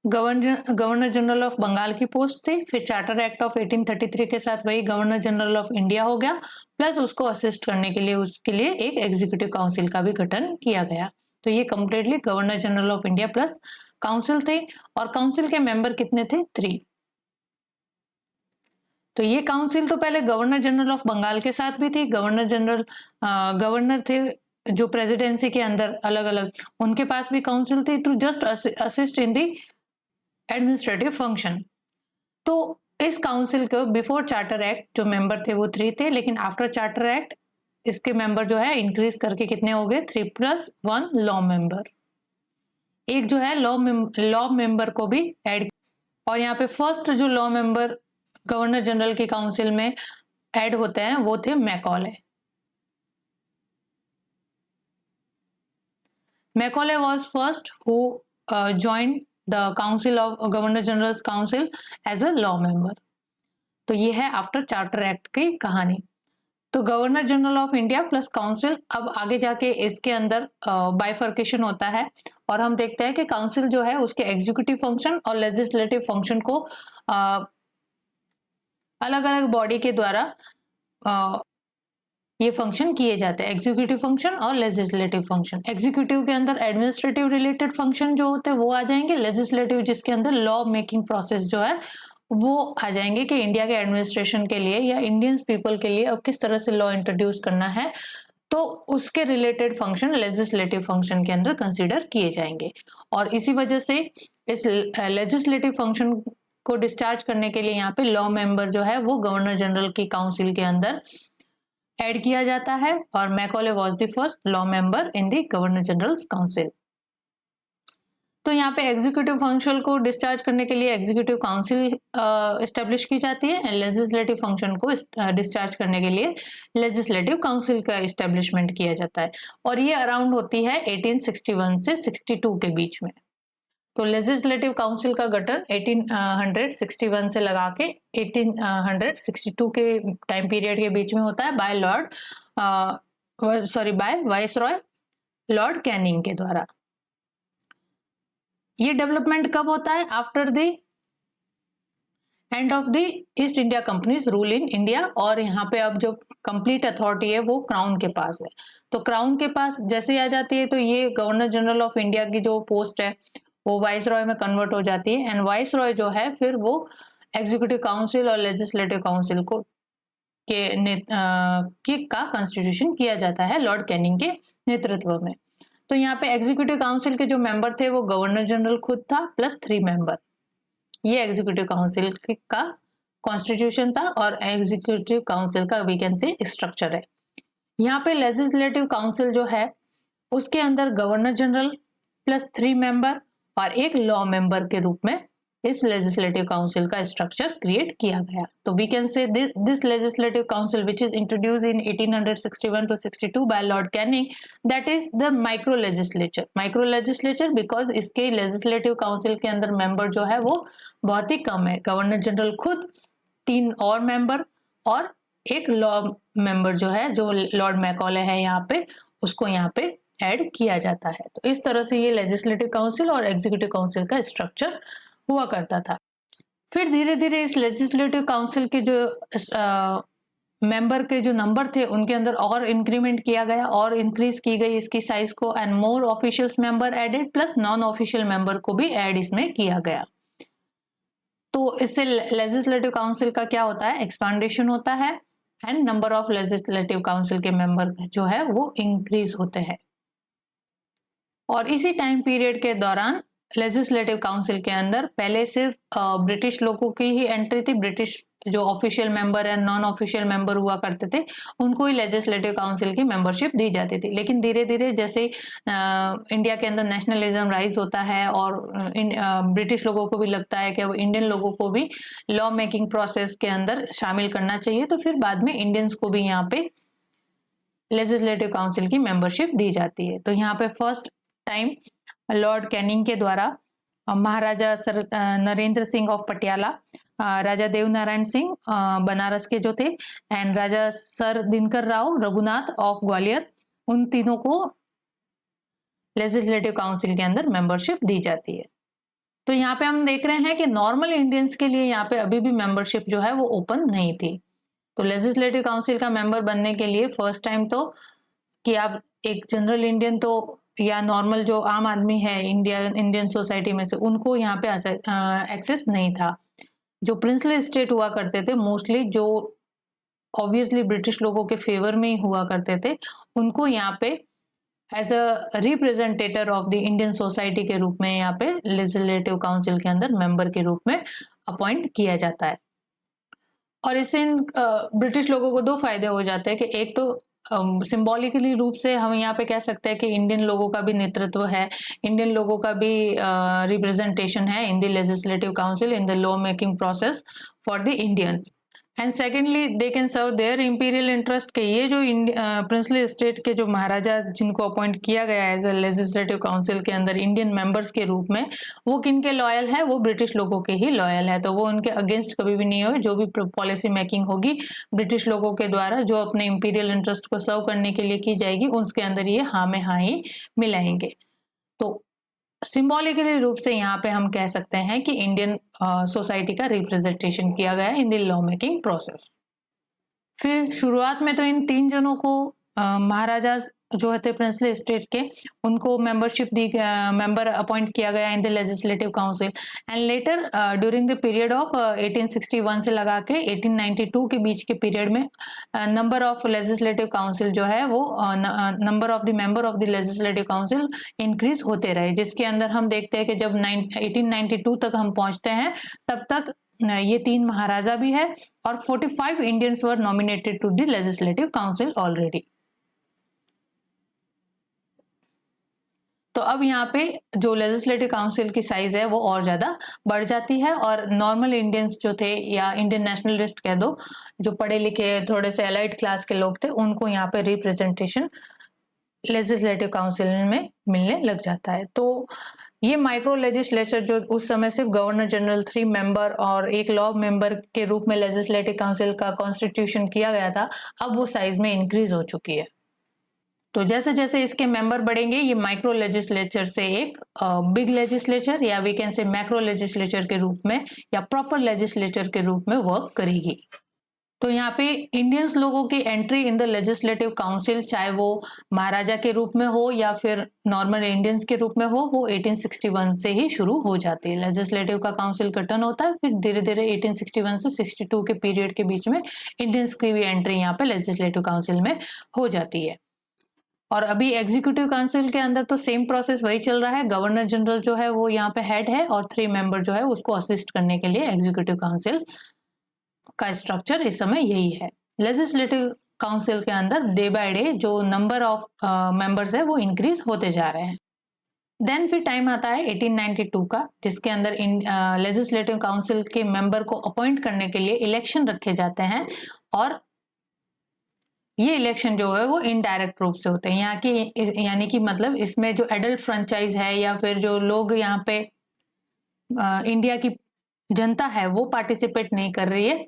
governor general of Bengal की पोस्ट थी, फिर चार्टर एक्ट ऑफ 1833 के साथ वही गवर्नर जनरल ऑफ इंडिया हो गया, प्लस उसको असिस्ट करने के लिए उसके लिए एक एग्जीक्यूटिव काउंसिल का भी गठन किया गया। तो ये completely governor general of India plus council थे, और काउंसिल के मेंबर कितने थे, 3। तो ये काउंसिल तो पहले गवर्नर जनरल ऑफ बंगाल के साथ भी थी। गवर्नर थे जो प्रेसिडेंसी के अंदर अलग अलग, उनके पास भी काउंसिल थी to just assist in the administrative function. तो इस काउंसिल को बिफोर चार्टर एक्ट जो मेंबर थे वो 3 थे, लेकिन आफ्टर चार्टर एक्ट इसके मेंबर जो है इंक्रीज करके कितने हो गए, 3+1 लॉ मेंबर। एक जो है लॉ मेंबर को भी ऐड, और यहाँ पे फर्स्ट जो लॉ मेंबर गवर्नर जनरल की काउंसिल में ऐड होते हैं वो थे Macaulay. Macaulay was first who join the council of governor general council as a law member. तो ये है आफ्टर चार्टर एक्ट की कहानी। तो governor general of India plus council, अब आगे जाके इसके अंदर बाइफर्केशन होता है और हम देखते हैं कि काउंसिल जो है उसके एग्जीक्यूटिव फंक्शन और लेजिस्लेटिव फंक्शन को अलग अलग बॉडी के द्वारा ये फंक्शन किए जाते हैं, एग्जीक्यूटिव फंक्शन और लेजिस्लेटिव फंक्शन। एग्जीक्यूटिव के अंदर एडमिनिस्ट्रेटिव रिलेटेड फंक्शन जो होते हैं वो आ जाएंगे, लेजिस्लेटिव जिसके अंदर लॉ मेकिंग प्रोसेस जो है वो आ जाएंगे कि इंडिया के एडमिनिस्ट्रेशन के लिए या इंडियन पीपल के लिए अब किस तरह से लॉ इंट्रोड्यूस करना है, तो उसके रिलेटेड फंक्शन लेजिस्लेटिव फंक्शन के अंदर कंसीडर किए जाएंगे। और इसी वजह से इस लेजिस्लेटिव फंक्शन को डिस्चार्ज करने के लिए यहाँ पे लॉ मेंबर जो है वो गवर्नर जनरल की काउंसिल के अंदर ऐड किया जाता है और Macaulay was the first law member in the governor general council. तो यहाँ पे एग्जीक्यूटिव फंक्शन को डिस्चार्ज करने के लिए एग्जीक्यूटिव काउंसिल एस्टेब्लिश की जाती है एंड लेजिस्लेटिव फंक्शन को डिस्चार्ज करने के लिए लेजिस्लेटिव काउंसिल का एस्टेब्लिशमेंट किया जाता है और ये अराउंड होती है 1861 से 62 के बीच में। तो लेजिस्लेटिव काउंसिल का गठन 1861 से लगा के 1862 के टाइम पीरियड के बीच में होता है बाय वाइसरॉय लॉर्ड कैनिंग के द्वारा। ये डेवलपमेंट कब होता है? After the end of the east India companies rule in India, और यहाँ पे अब जो कंप्लीट अथॉरिटी है वो क्राउन के पास है। तो क्राउन के पास जैसे ही आ जाती है तो ये गवर्नर जनरल ऑफ इंडिया की जो पोस्ट है वो वाइस रॉय में कन्वर्ट हो जाती है एंड वाइस रॉय जो है फिर वो एग्जीक्यूटिव काउंसिल और लेजिस्लेटिव काउंसिल को का कॉन्स्टिट्यूशन किया जाता है लॉर्ड कैनिंग के नेतृत्व में। तो यहाँ पे एग्जीक्यूटिव काउंसिल के जो मेंबर थे वो गवर्नर जनरल खुद था प्लस 3 मेंबर। ये एग्जीक्यूटिव काउंसिल का कॉन्स्टिट्यूशन था और एग्जीक्यूटिव काउंसिल का वी कैन से स्ट्रक्चर है। यहाँ पे लेजिस्लेटिव काउंसिल जो है उसके अंदर गवर्नर जनरल प्लस 3 मेंबर और एक लॉ मेंबर के रूप में इस लेजिस्लेटिव काउंसिल का स्ट्रक्चर क्रिएट किया गया। तो we can say this legislative council which is introduced in 1861 to 62 by lord Canning, that is the micro legislature because इसके लेजिस्लेटिव काउंसिल के अंदर मेंबर जो है वो बहुत ही कम है। गवर्नर जनरल खुद, 3 और मेंबर और एक लॉ मेंबर जो है जो लॉर्ड मैकॉले है यहाँ पे, उसको यहाँ पे ऐड किया जाता है। तो इस तरह से ये लेजिस्लेटिव काउंसिल और एग्जीक्यूटिव काउंसिल का स्ट्रक्चर हुआ करता था। फिर धीरे धीरे इस लेजिस्लेटिव काउंसिल के जो मेंबर के जो नंबर थे उनके अंदर और इंक्रीमेंट किया गया और इंक्रीज की गई इसकी साइज को and more officials member added plus non official member को भी ऐड इसमें किया गया। तो इससे लेजिस्लेटिव काउंसिल का क्या होता है? एक्सपांडेशन होता है and number of legislative council के मेंबर जो है वो इंक्रीज होते हैं। और इसी टाइम पीरियड के दौरान लेजिस्लेटिव काउंसिल के अंदर पहले सिर्फ ब्रिटिश लोगों की ही एंट्री थी। ब्रिटिश जो ऑफिशियल मेंबर है, नॉन ऑफिशियल मेंबर हुआ करते थे, उनको ही लेजिस्लेटिव काउंसिल की मेंबरशिप दी जाती थी। लेकिन धीरे धीरे जैसे इंडिया के अंदर नेशनलिज्म राइज होता है और ब्रिटिश लोगों को भी लगता है कि अब इंडियन लोगों को भी लॉ मेकिंग प्रोसेस के अंदर शामिल करना चाहिए, तो फिर बाद में इंडियंस को भी यहाँ पे लेजिस्लेटिव काउंसिल की मेंबरशिप दी जाती है। तो यहाँ पे फर्स्ट टाइम लॉर्ड कैनिंग के द्वारा महाराजा नरेंद्र सिंह ऑफ पटियाला, राजा देवनारायण सिंह बनारस के जो थे and Raja sir Dinkar Rao Raghunath of Gwalior, उन तीनों को लेजिस्लेटिव काउंसिल के अंदर मेंबरशिप दी जाती है। तो यहाँ पे हम देख रहे हैं कि नॉर्मल इंडियंस के लिए यहाँ पे अभी भी मेंबरशिप जो है वो ओपन नहीं थी। तो लेजिस्लेटिव काउंसिल का मेंबर बनने के लिए फर्स्ट टाइम तो कि आप एक जनरल इंडियन तो या नॉर्मल जो आम आदमी है इंडियन सोसाइटी में से, उनको यहाँ पे एक्सेस नहीं था। जो प्रिंसली स्टेट हुआ करते थे मोस्टली, जो ऑब्वियसली ब्रिटिश लोगों के फेवर में ही हुआ करते थे, उनको यहाँ पे as a representative of the Indian society के रूप में यहाँ पे लेजिस्लेटिव काउंसिल के अंदर मेंबर के रूप में अपॉइंट किया जाता है। और इससे ब्रिटिश लोगों को 2 फायदे हो जाते हैं कि एक तो सिंबॉलिकली रूप से हम यहाँ पे कह सकते हैं कि इंडियन लोगों का भी नेतृत्व है, इंडियन लोगों का भी रिप्रेजेंटेशन है in the legislative council in the law making process for the Indians. And secondly they can serve their imperial interest के ये जो प्रिंसली स्टेट के जो महाराजा जिनको अपॉइंट किया गया है एज ए लेजिस्लेटिव काउंसिल के अंदर इंडियन मेंबर्स के रूप में, वो किन के लॉयल है? वो ब्रिटिश लोगों के ही लॉयल है। तो वो उनके अगेंस्ट कभी भी नहीं हो, जो भी पॉलिसी मेकिंग होगी ब्रिटिश लोगों के द्वारा जो अपने इंपीरियल इंटरेस्ट को सर्व करने के लिए की जाएगी, उसके अंदर ये हाँ में हाँ ही मिलाएंगे। तो सिंबॉलिकली रूप से यहाँ पे हम कह सकते हैं कि इंडियन सोसाइटी का रिप्रेजेंटेशन किया गया इन द लॉ मेकिंग प्रोसेस। फिर शुरुआत में तो इन 3 जनों को महाराजा जो थे प्रिंसली स्टेट के, उनको मेंबरशिप दी, मेंबर अपॉइंट किया गया इन the legislative council. And later during the period of 1861 से लगा के 1892 के बीच के पीरियड में नंबर ऑफ लेजिस्लेटिव काउंसिल जो है वो number of the member of the legislative council increase होते रहे, जिसके अंदर हम देखते हैं कि जब 1892 तक हम पहुंचते हैं तब तक ये 3 महाराजा भी है और 45 Indians were nominated to the legislative council already. तो अब यहाँ पे जो लेजिस्लेटिव काउंसिल की साइज है वो और ज्यादा बढ़ जाती है और नॉर्मल इंडियंस जो थे या इंडियन नेशनलिस्ट कह दो, जो पढ़े लिखे थोड़े से एलाइड क्लास के लोग थे, उनको यहाँ पे रिप्रेजेंटेशन लेजिस्लेटिव काउंसिल में मिलने लग जाता है। तो ये माइक्रो लेजिस्लेचर जो उस समय सिर्फ गवर्नर जनरल 3 मेंबर और एक लॉ मेंबर के रूप में लेजिस्लेटिव काउंसिल का कॉन्स्टिट्यूशन किया गया था, अब वो साइज में इंक्रीज हो चुकी है। तो जैसे जैसे इसके मेंबर बढ़ेंगे ये माइक्रो लेजिस्लेचर से एक बिग लेजिस्लेचर या we can say macro legislature के रूप में या प्रॉपर लेजिस्लेचर के रूप में वर्क करेगी। तो यहाँ पे इंडियंस लोगों की entry in the legislative council, चाहे वो महाराजा के रूप में हो या फिर नॉर्मल इंडियंस के रूप में हो, वो 1861 से ही शुरू हो जाती है। लेजिस्लेटिव का काउंसिल गठन होता है, फिर धीरे धीरे 1861 से 62 के पीरियड के बीच में इंडियंस की भी एंट्री यहाँ पे लेजिस्लेटिव काउंसिल में हो जाती है। और अभी एग्जीक्यूटिव काउंसिल के अंदर तो सेम प्रोसेस वही चल रहा है। गवर्नर जनरल जो है वो यहाँ पे हेड है और 3 मेंबर जो है उसको असिस्ट करने के लिए एग्जीक्यूटिव काउंसिल का स्ट्रक्चर इस समय यही है। लेजिस्लेटिव काउंसिल के अंदर डे बाय डे जो नंबर ऑफ मेंबर्स है वो इंक्रीज होते जा रहे हैं। देन फिर टाइम आता है 1892 का, जिसके अंदर लेजिस्लेटिव काउंसिल के मेंबर को अपॉइंट करने के लिए इलेक्शन रखे जाते हैं और ये इलेक्शन जो है वो इनडायरेक्ट रूप से होते हैं। यहाँ की यानी कि मतलब इसमें जो एडल्ट फ्रेंचाइज है या फिर जो लोग यहाँ पे इंडिया की जनता है वो पार्टिसिपेट नहीं कर रही है,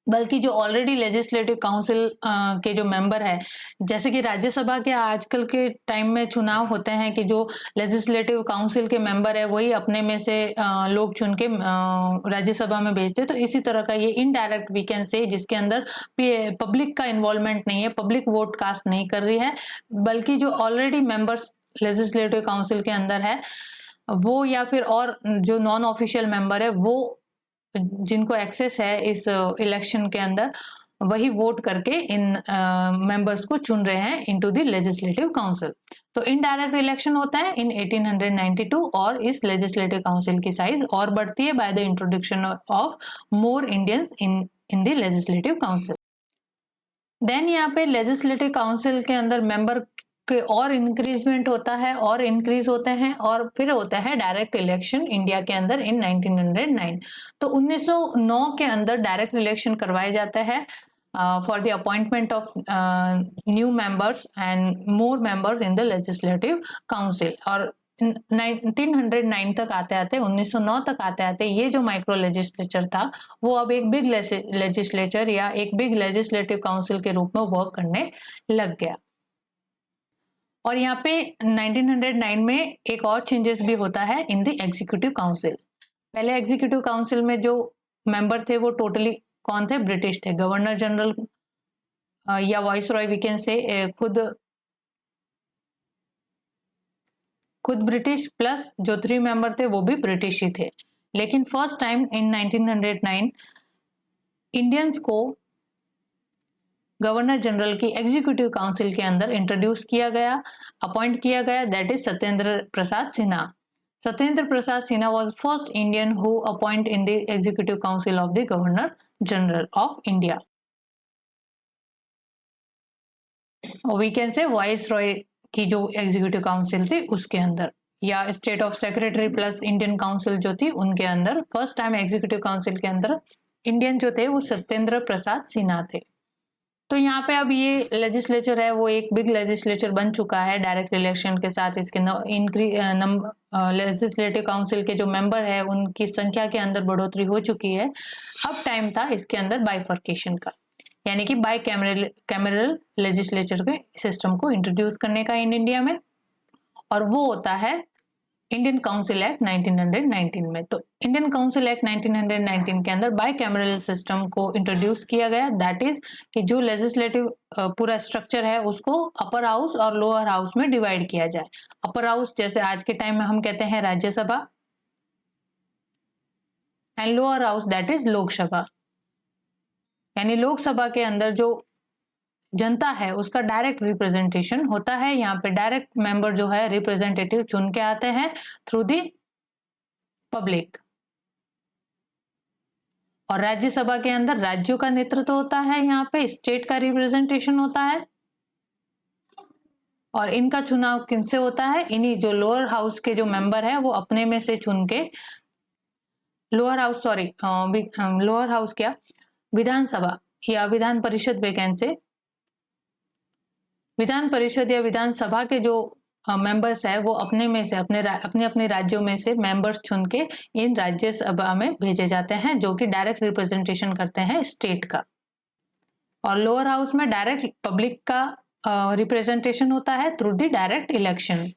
बल्कि जो ऑलरेडी लेजिस्लेटिव काउंसिल के जो मेंबर है, जैसे कि राज्यसभा के आजकल के टाइम में चुनाव होते हैं कि जो लेजिस्लेटिव काउंसिल के मेंबर है वही अपने में से लोग चुन के राज्यसभा में भेजते हैं। तो इसी तरह का ये इनडायरेक्ट वी कैन से, जिसके अंदर पब्लिक का इन्वॉल्वमेंट नहीं है, पब्लिक वोट कास्ट नहीं कर रही है, बल्कि जो ऑलरेडी मेंबर्स लेजिस्लेटिव काउंसिल के अंदर है वो या फिर और जो नॉन ऑफिशियल मेंबर है वो जिनको एक्सेस है इस इलेक्शन के अंदर, वही वोट करके इन मेंबर्स को चुन रहे हैं इनटू द लेजिस्लेटिव काउंसिल। तो इनडायरेक्ट इलेक्शन होता है इन 1892 और इस लेजिस्लेटिव काउंसिल की साइज और बढ़ती है by the introduction of more Indians in the legislative council. Then यहाँ पे लेजिस्लेटिव काउंसिल के अंदर मेंबर के और इंक्रीजमेंट होता है और इंक्रीज होते हैं और फिर होता है डायरेक्ट इलेक्शन इंडिया के अंदर इन 1909। तो 1909 के अंदर डायरेक्ट इलेक्शन करवाए जाते हैं for the appointment of new members and more members in the legislative council. और 1909 तक आते आते 1909 तक आते आते ये जो माइक्रो लेजिस्लेचर था वो अब एक बिग लेजिस्लेचर या एक बिग लेजिस्लेटिव काउंसिल के रूप में वर्क करने लग गया। और यहाँ पे 1909 में एक और चेंजेस भी होता है इन द एग्जीक्यूटिव काउंसिल। पहले एग्जीक्यूटिव काउंसिल में जो मेंबर थे वो टोटली कौन थे? ब्रिटिश थे। गवर्नर जनरल या viceroy we can say खुद ब्रिटिश प्लस जो 3 मेंबर थे वो भी ब्रिटिश ही थे। लेकिन फर्स्ट टाइम इन 1909 इंडियंस को गवर्नर जनरल की एग्जीक्यूटिव काउंसिल के अंदर इंट्रोड्यूस किया गया, अपॉइंट किया गया, that is Satyendra Prasad Sinha. Satyendra Prasad Sinha was first Indian who appoint in the executive council of the governor general of India. We can say viceroy की जो एग्जीक्यूटिव काउंसिल थी उसके अंदर या state of secretary plus Indian council जो थी उनके अंदर फर्स्ट टाइम एग्जीक्यूटिव काउंसिल के अंदर इंडियन जो थे वो सत्येंद्र प्रसाद सिन्हा थे। तो यहाँ पे अब ये लेजिस्लेचर है वो एक बिग लेजिस्लेचर बन चुका है डायरेक्ट इलेक्शन के साथ। इसके लेजिस्लेटिव काउंसिल के जो मेंबर है उनकी संख्या के अंदर बढ़ोतरी हो चुकी है। अब टाइम था इसके अंदर बाइफर्केशन का, यानी कि बाई कैमरल लेजिस्लेचर के सिस्टम को इंट्रोड्यूस करने का इन इंडिया में, और वो होता है इंडियन काउंसिल एक्ट 1919 में। तो इंडियन काउंसिल एक्ट 1919 के अंदर बाई कैमरल सिस्टम को इंट्रोड्यूस किया गया। दैट इज कि जो लेजिस्लेटिव पूरा स्ट्रक्चर है उसको अपर हाउस और लोअर हाउस में डिवाइड किया जाए। अपर हाउस जैसे आज के टाइम में हम कहते हैं Rajya Sabha, and lower house that is Lok Sabha, यानी लोकसभा के अंदर जो जनता है उसका डायरेक्ट रिप्रेजेंटेशन होता है। यहाँ पे डायरेक्ट मेंबर जो है रिप्रेजेंटेटिव चुन के आते हैं थ्रू दी पब्लिक। और राज्यसभा के अंदर राज्यों का नेतृत्व होता है, यहाँ पे स्टेट का रिप्रेजेंटेशन होता है। और इनका चुनाव किनसे होता है? इन्हीं जो लोअर हाउस के जो मेंबर है वो अपने में से चुन के, लोअर हाउस क्या, विधानसभा या विधान परिषद वैकेंसी, विधान परिषद या विधानसभा के जो मेंबर्स है वो अपने में से अपने राज्यों में से मेंबर्स चुन के इन राज्यसभा में भेजे जाते हैं, जो कि डायरेक्ट रिप्रेजेंटेशन करते हैं स्टेट का। और लोअर हाउस में डायरेक्ट पब्लिक का रिप्रेजेंटेशन होता है थ्रू द डायरेक्ट इलेक्शन।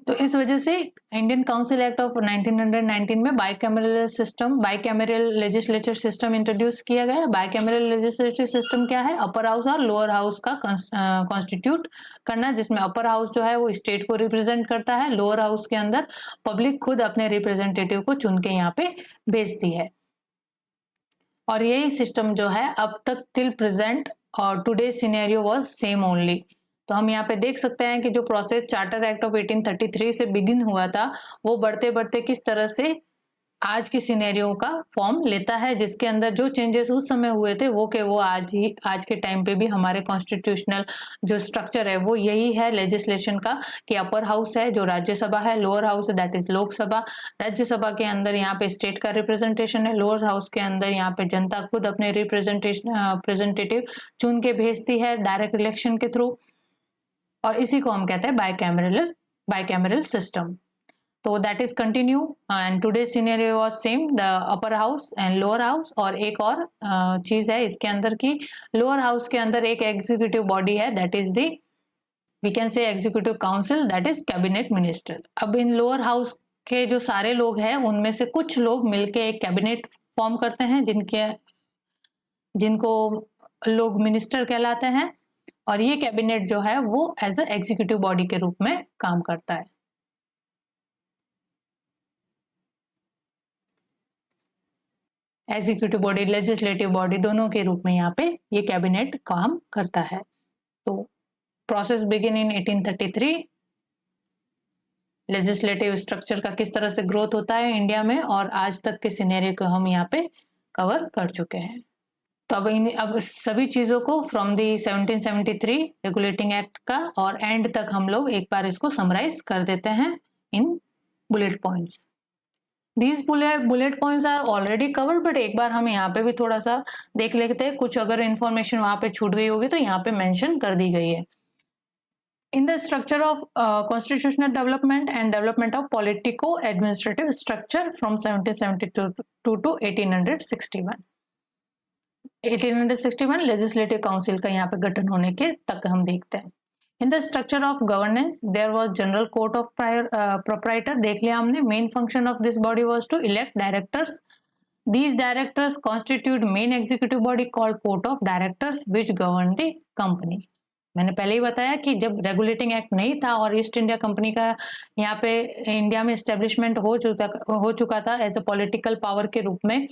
तो इस वजह से इंडियन काउंसिल एक्ट ऑफ 1919 में बाइकैमरल लेजिस्लेचर सिस्टम इंट्रोड्यूस किया गया। बाइकैमरल लेजिस्लेचर सिस्टम क्या है? अपर हाउस और लोअर हाउस का कॉन्स्टिट्यूट करना, जिसमें अपर हाउस जो है वो स्टेट को रिप्रेजेंट करता है, लोअर हाउस के अंदर पब्लिक खुद अपने रिप्रेजेंटेटिव को चुन के यहाँ पे भेजती है। और यही सिस्टम जो है अब तक टिल प्रेजेंट और today scenario was same only. तो हम यहाँ पे देख सकते हैं कि जो प्रोसेस चार्टर एक्ट ऑफ 1833 से बिगिन हुआ था वो बढ़ते बढ़ते किस तरह से आज की सिनेरियो का फॉर्म लेता है, जिसके अंदर जो चेंजेस उस समय हुए थे वो आज के टाइम पे भी हमारे कॉन्स्टिट्यूशनल जो स्ट्रक्चर है वो यही है लेजिस्लेशन का, कि अपर हाउस है जो राज्यसभा है, लोअर हाउस है दैट इज लोकसभा। राज्यसभा के अंदर यहाँ पे स्टेट का रिप्रेजेंटेशन है, लोअर हाउस के अंदर यहाँ पे जनता खुद अपने रिप्रेजेंटेटिव चुन के भेजती है डायरेक्ट इलेक्शन के थ्रू, और इसी को हम कहते हैं बाइकैमरल सिस्टम। तो that is continue and today scenario was same, the upper house and lower house. और एक और चीज है इसके अंदर की, लोअर हाउस के अंदर एक एग्जीक्यूटिव बॉडी है that is the we can say executive council that is cabinet minister. अब इन लोअर हाउस के जो सारे लोग हैं उनमें से कुछ लोग मिलके एक कैबिनेट फॉर्म करते हैं जिनको लोग मिनिस्टर कहलाते हैं, और ये कैबिनेट जो है वो एज अ एग्जीक्यूटिव बॉडी के रूप में काम करता है। एग्जीक्यूटिव बॉडी, लेजिस्लेटिव बॉडी दोनों के रूप में यहाँ पे ये कैबिनेट काम करता है। तो process begin in 1833। Legislative structure का किस तरह से ग्रोथ होता है इंडिया में, और आज तक के सिनेरियो को हम यहाँ पे कवर कर चुके हैं। तो अब सभी चीजों को फ्रॉम दी 1773 रेगुलेटिंग एक्ट का और एंड तक हम लोग एक बार इसको समराइज कर देते हैं in bullet points. These bullet points are already covered, but एक बार हम यहाँ पे भी थोड़ा सा देख लेते हैं, कुछ अगर इंफॉर्मेशन वहां पे छूट गई होगी तो यहाँ पे मेंशन कर दी गई है। In the structure of constitutional development and development of politico-administrative structure from 1772 to 1861. 1861 legislative council का यहाँ पे गठन होने के तक हम देखते हैं। In the structure of governance there was general court of proprietor, देख लिया हमने। Main function of this body was to elect directors. These directors constitute main executive body called court of directors which govern the company. मैंने पहले ही बताया कि जब regulating act नहीं था और ईस्ट इंडिया कंपनी का यहाँ पे इंडिया में एस्टेब्लिशमेंट हो चुका था एज ए पॉलिटिकल पावर के रूप में,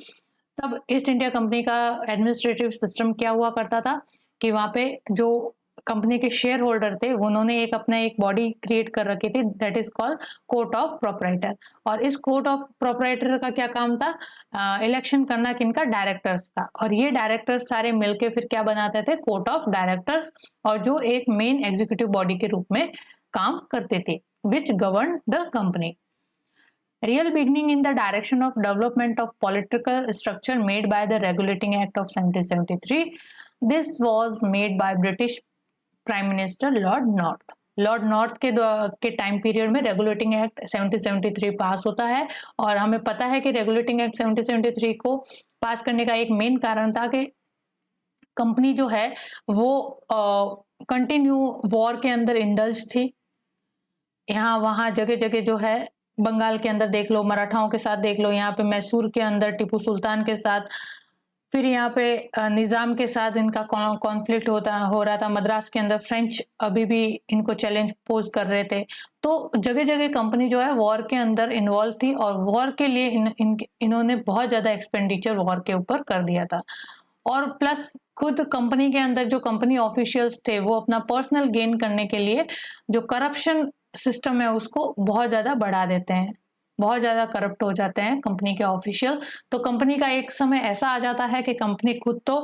तब ईस्ट इंडिया कंपनी का एडमिनिस्ट्रेटिव सिस्टम क्या हुआ करता था कि वहाँ पे जो कंपनी के शेयर होल्डर थे उन्होंने एक बॉडी क्रिएट कर रखी थी that is called court of proprietor. और इस कोर्ट ऑफ प्रोप्राइटर का क्या काम था? इलेक्शन करना किनका? डायरेक्टर्स का। और ये डायरेक्टर्स सारे मिलके फिर क्या बनाते थे? कोर्ट ऑफ डायरेक्टर्स, और जो एक मेन एग्जीक्यूटिव बॉडी के रूप में काम करते थे। which governed the company. Real beginning in the direction of development of political structure made by the Regulating Act of 1773. This was made by British Prime Minister Lord North. Lord north के time period में regulating act 1773 पास होता है, और हमें पता है कि regulating act 1773 को पास करने का एक मेन कारण था कि कंपनी जो है वो कंटिन्यू वॉर के अंदर इंडल्ज थी। यहाँ वहाँ जगह जगह जो है, बंगाल के अंदर देख लो, मराठाओं के साथ देख लो, यहाँ पे मैसूर के अंदर टीपू सुल्तान के साथ, फिर यहाँ पे निज़ाम के साथ इनका कॉन्फ्लिक्ट हो रहा था। मद्रास के अंदर फ्रेंच अभी भी इनको चैलेंज पोज कर रहे थे। तो जगह जगह कंपनी जो है वॉर के अंदर इन्वॉल्व थी, और वॉर के लिए इन्होंने बहुत ज़्यादा एक्सपेंडिचर वॉर के ऊपर कर दिया था। और प्लस खुद कंपनी के अंदर जो कंपनी ऑफिशियल्स थे वो अपना पर्सनल गेन करने के लिए जो करप्शन सिस्टम है उसको बहुत ज़्यादा बढ़ा देते हैं, बहुत ज़्यादा करप्ट हो जाते हैं कंपनी के ऑफिशियल। तो कंपनी का एक समय ऐसा आ जाता है कि कंपनी खुद तो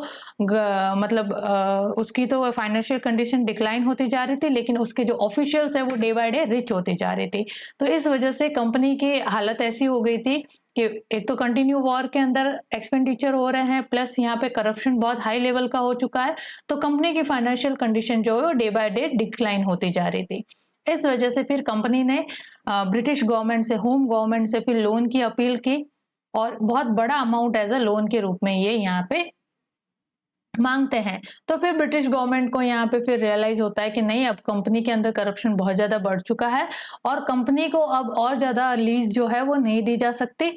उसकी तो फाइनेंशियल कंडीशन डिक्लाइन होती जा रही थी, लेकिन उसके जो ऑफिशियल्स है वो डे बाय डे रिच होती जा रही थी। तो इस वजह से कंपनी की हालत ऐसी हो गई थी कि एक तो कंटिन्यू वॉर के अंदर एक्सपेंडिचर हो रहे हैं, प्लस यहाँ पे करप्शन बहुत हाई लेवल का हो चुका है। तो कंपनी की फाइनेंशियल कंडीशन जो है वो डे बाय डे डिक्लाइन होती जा रही थी। इस वजह से फिर कंपनी ने ब्रिटिश गवर्नमेंट से, होम गवर्नमेंट से फिर लोन की अपील की, और बहुत बड़ा अमाउंट एज अ लोन के रूप में ये यहाँ पे मांगते हैं। तो फिर ब्रिटिश गवर्नमेंट को यहाँ पे फिर रियलाइज होता है कि नहीं, अब कंपनी के अंदर करप्शन बहुत ज्यादा बढ़ चुका है, और कंपनी को अब और ज्यादा लीज जो है वो नहीं दी जा सकती,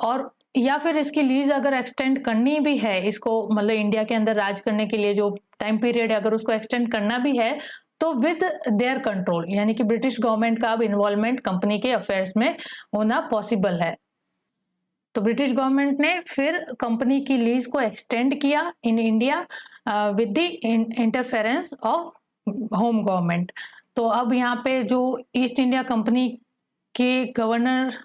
और या फिर इसकी लीज अगर एक्सटेंड करनी भी है, इसको मतलब इंडिया के अंदर राज करने के लिए जो टाइम पीरियड है अगर उसको एक्सटेंड करना भी है तो विद देयर कंट्रोल, यानी कि ब्रिटिश गवर्नमेंट का अब इन्वॉल्वमेंट कंपनी के अफेयर्स में होना पॉसिबल है। तो ब्रिटिश गवर्नमेंट ने फिर कंपनी की लीज को एक्सटेंड किया in India with the interference of home government. तो अब यहाँ पे जो ईस्ट इंडिया कंपनी के गवर्नर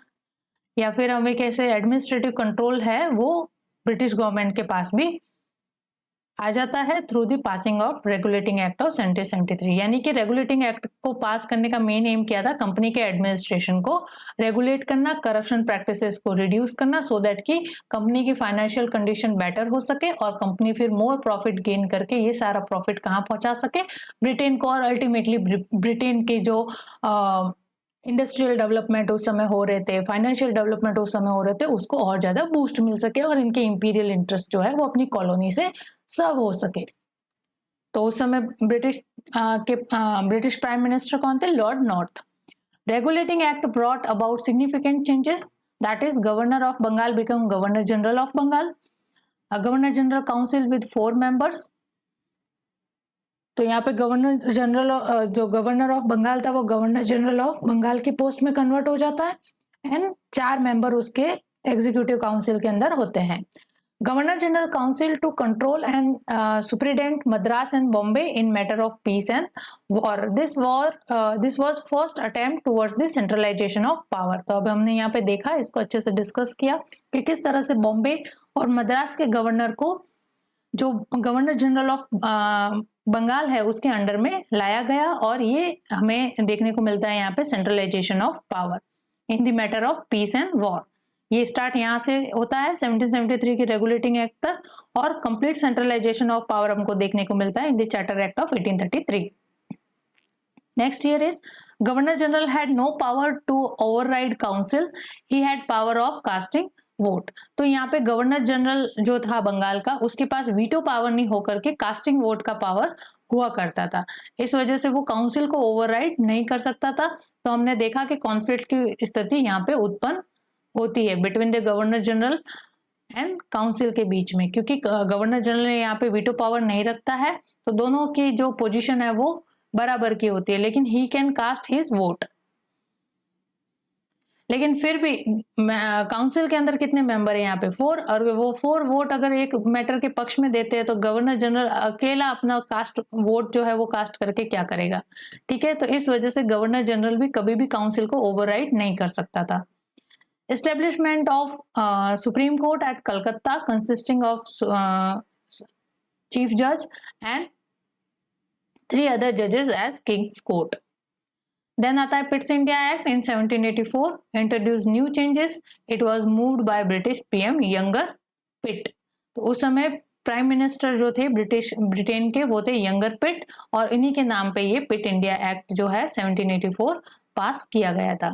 या फिर हमें कैसे एडमिनिस्ट्रेटिव कंट्रोल है वो ब्रिटिश गवर्नमेंट के पास भी आ जाता है through the passing of regulating act of 1773। यानी कि रेगुलेटिंग एक्ट को पास करने का मेन एम क्या था, कंपनी के एडमिनिस्ट्रेशन को रेगुलेट करना, करप्शन प्रैक्टिसेस को रिड्यूस करना, सो दैट कि कंपनी की फाइनेंशियल कंडीशन बेटर हो सके और कंपनी फिर मोर प्रॉफिट गेन करके ये सारा प्रॉफिट कहाँ पहुंचा सके, ब्रिटेन को, और अल्टीमेटली ब्रिटेन के जो इंडस्ट्रियल डेवलपमेंट उस समय हो रहे थे, फाइनेंशियल डेवलपमेंट उस समय हो रहे थे, उसको और ज्यादा बूस्ट मिल सके और इनके इंपीरियल इंटरेस्ट जो है वो अपनी कॉलोनी से सर्व हो सके। तो उस समय ब्रिटिश प्राइम मिनिस्टर कौन थे? Lord North. Regulating act brought about significant changes, that is governor of Bengal become governor general of Bengal, governor general council with 4 members. तो यहाँ पे गवर्नर जनरल, जो गवर्नर ऑफ बंगाल था वो गवर्नर जनरल ऑफ बंगाल की post में कन्वर्ट हो जाता है, एंड 4 मेंबर उसके एग्जीक्यूटिव काउंसिल के अंदर होते हैं। Governor general council to control and superintendent Madras and Bombay in matter of peace and war. This was first attempt towards the centralization of power. तो अब हमने यहाँ पे देखा, इसको अच्छे से डिस्कस किया कि किस तरह से बॉम्बे और मद्रास के गवर्नर को जो गवर्नर जनरल ऑफ बंगाल है उसके अंडर में लाया गया, और ये हमें देखने को मिलता है यहाँ पे centralization of power in the matter of peace and war. ये स्टार्ट यहाँ से होता है 1773 के रेगुलेटिंग एक्ट तक, और कंप्लीट सेंट्रलाइजेशन ऑफ पावर हमको देखने को मिलता है in the charter act of 1833। Next year is governor general had no power to override council, he had power of casting vote. तो यहाँ पे गवर्नर जनरल जो था बंगाल का, उसके पास वीटो पावर नहीं होकर के कास्टिंग वोट का पावर हुआ करता था। इस वजह से वो काउंसिल को ओवरराइड नहीं कर सकता था। तो हमने देखा कि कॉन्फ्लिक्ट की स्थिति यहाँ पे उत्पन्न होती है between the governor general and council के बीच में, क्योंकि गवर्नर जनरल यहाँ पे वीटो पावर नहीं रखता है, तो दोनों की जो पोजीशन है वो बराबर की होती है, लेकिन he can cast his vote. लेकिन फिर भी काउंसिल के अंदर कितने मेंबर है यहाँ पे? 4, और वो 4 वोट अगर एक मैटर के पक्ष में देते हैं तो गवर्नर जनरल अकेला अपना कास्ट वोट जो है वो कास्ट करके क्या करेगा? ठीक है, तो इस वजह से गवर्नर जनरल भी कभी भी काउंसिल को ओवरराइड नहीं कर सकता था। Establishment of supreme court at Calcutta consisting of chief जज एंड 3 other जजेस एज किंग्स कोर्ट। देन आता है Pitt's India act in 1784, introduce new changes, it was moved by British PM younger Pitt. तो उस समय प्राइम मिनिस्टर जो थे Britain के वो थे यंगर पिट, और इन्हीं के नाम पे ये पिट इंडिया एक्ट जो है 1784 पास किया गया था।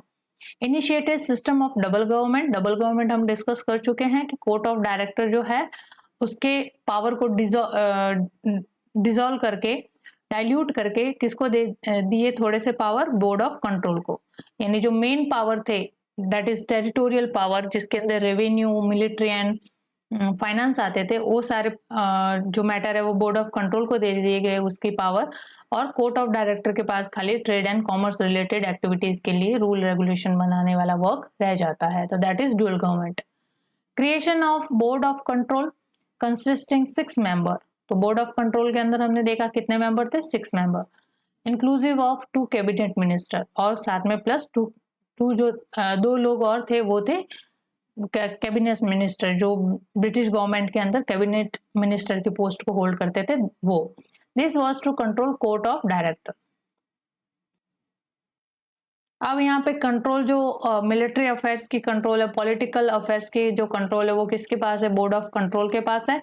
Initiated system of double government, double government हम डिस्कस कर चुके हैं कि कोर्ट ऑफ डायरेक्टर जो है उसके पावर को डिसॉल्व करके, डाइल्यूट करके किसको दिए थोड़े से पावर, बोर्ड ऑफ कंट्रोल को। यानी जो मेन पावर थे दैट इज टेरिटोरियल पावर, जिसके अंदर रेवेन्यू, मिलिट्री एंड फाइनेंस आते थे, वो सारे जो मैटर है वो बोर्ड ऑफ कंट्रोल को दे दिए गए उसकी पावर, और कोर्ट ऑफ डायरेक्टर के पास खाली trade and commerce related activities के लिए रूल रेगुलेशन बनाने वाला वर्क रह जाता है। तो that is dual government. Creation of board of control consisting 6 member. तो बोर्ड ऑफ कंट्रोल के अंदर हमने देखा कितने मेंबर थे, 6 member, inclusive of 2 cabinet minister, और साथ में प्लस 2 जो 2 लोग और थे वो थे कैबिनेट मिनिस्टर, जो ब्रिटिश गवर्नमेंट के अंदर कैबिनेट मिनिस्टर की पोस्ट को होल्ड करते थे वो। This was to control court of director. अब यहाँ पे कंट्रोल जो मिलिट्री अफेयर्स की कंट्रोल है, पॉलिटिकल अफेयर्स की जो कंट्रोल है वो किसके पास है, बोर्ड ऑफ कंट्रोल के पास है।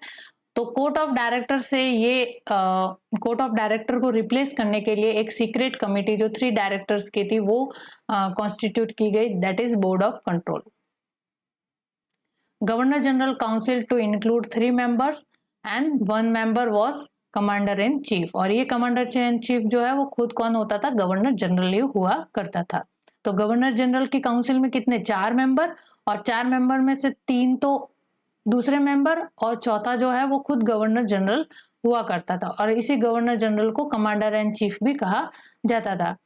तो कोर्ट ऑफ डायरेक्टर से ये कोर्ट ऑफ डायरेक्टर को रिप्लेस करने के लिए एक सीक्रेट कमेटी जो 3 डायरेक्टर्स की थी वो कॉन्स्टिट्यूट की गई, that is board of control. Governor general council to include 3 members and 1 member was commander in chief, और ये कमांडर इन चीफ जो है वो खुद कौन होता था, गवर्नर जनरल ही हुआ करता था। तो गवर्नर जनरल की काउंसिल में कितने, 4 मेंबर, और 4 मेंबर में से 3 तो दूसरे मेंबर, और चौथा जो है वो खुद गवर्नर जनरल हुआ करता था, और इसी गवर्नर जनरल को कमांडर इन चीफ भी कहा जाता था।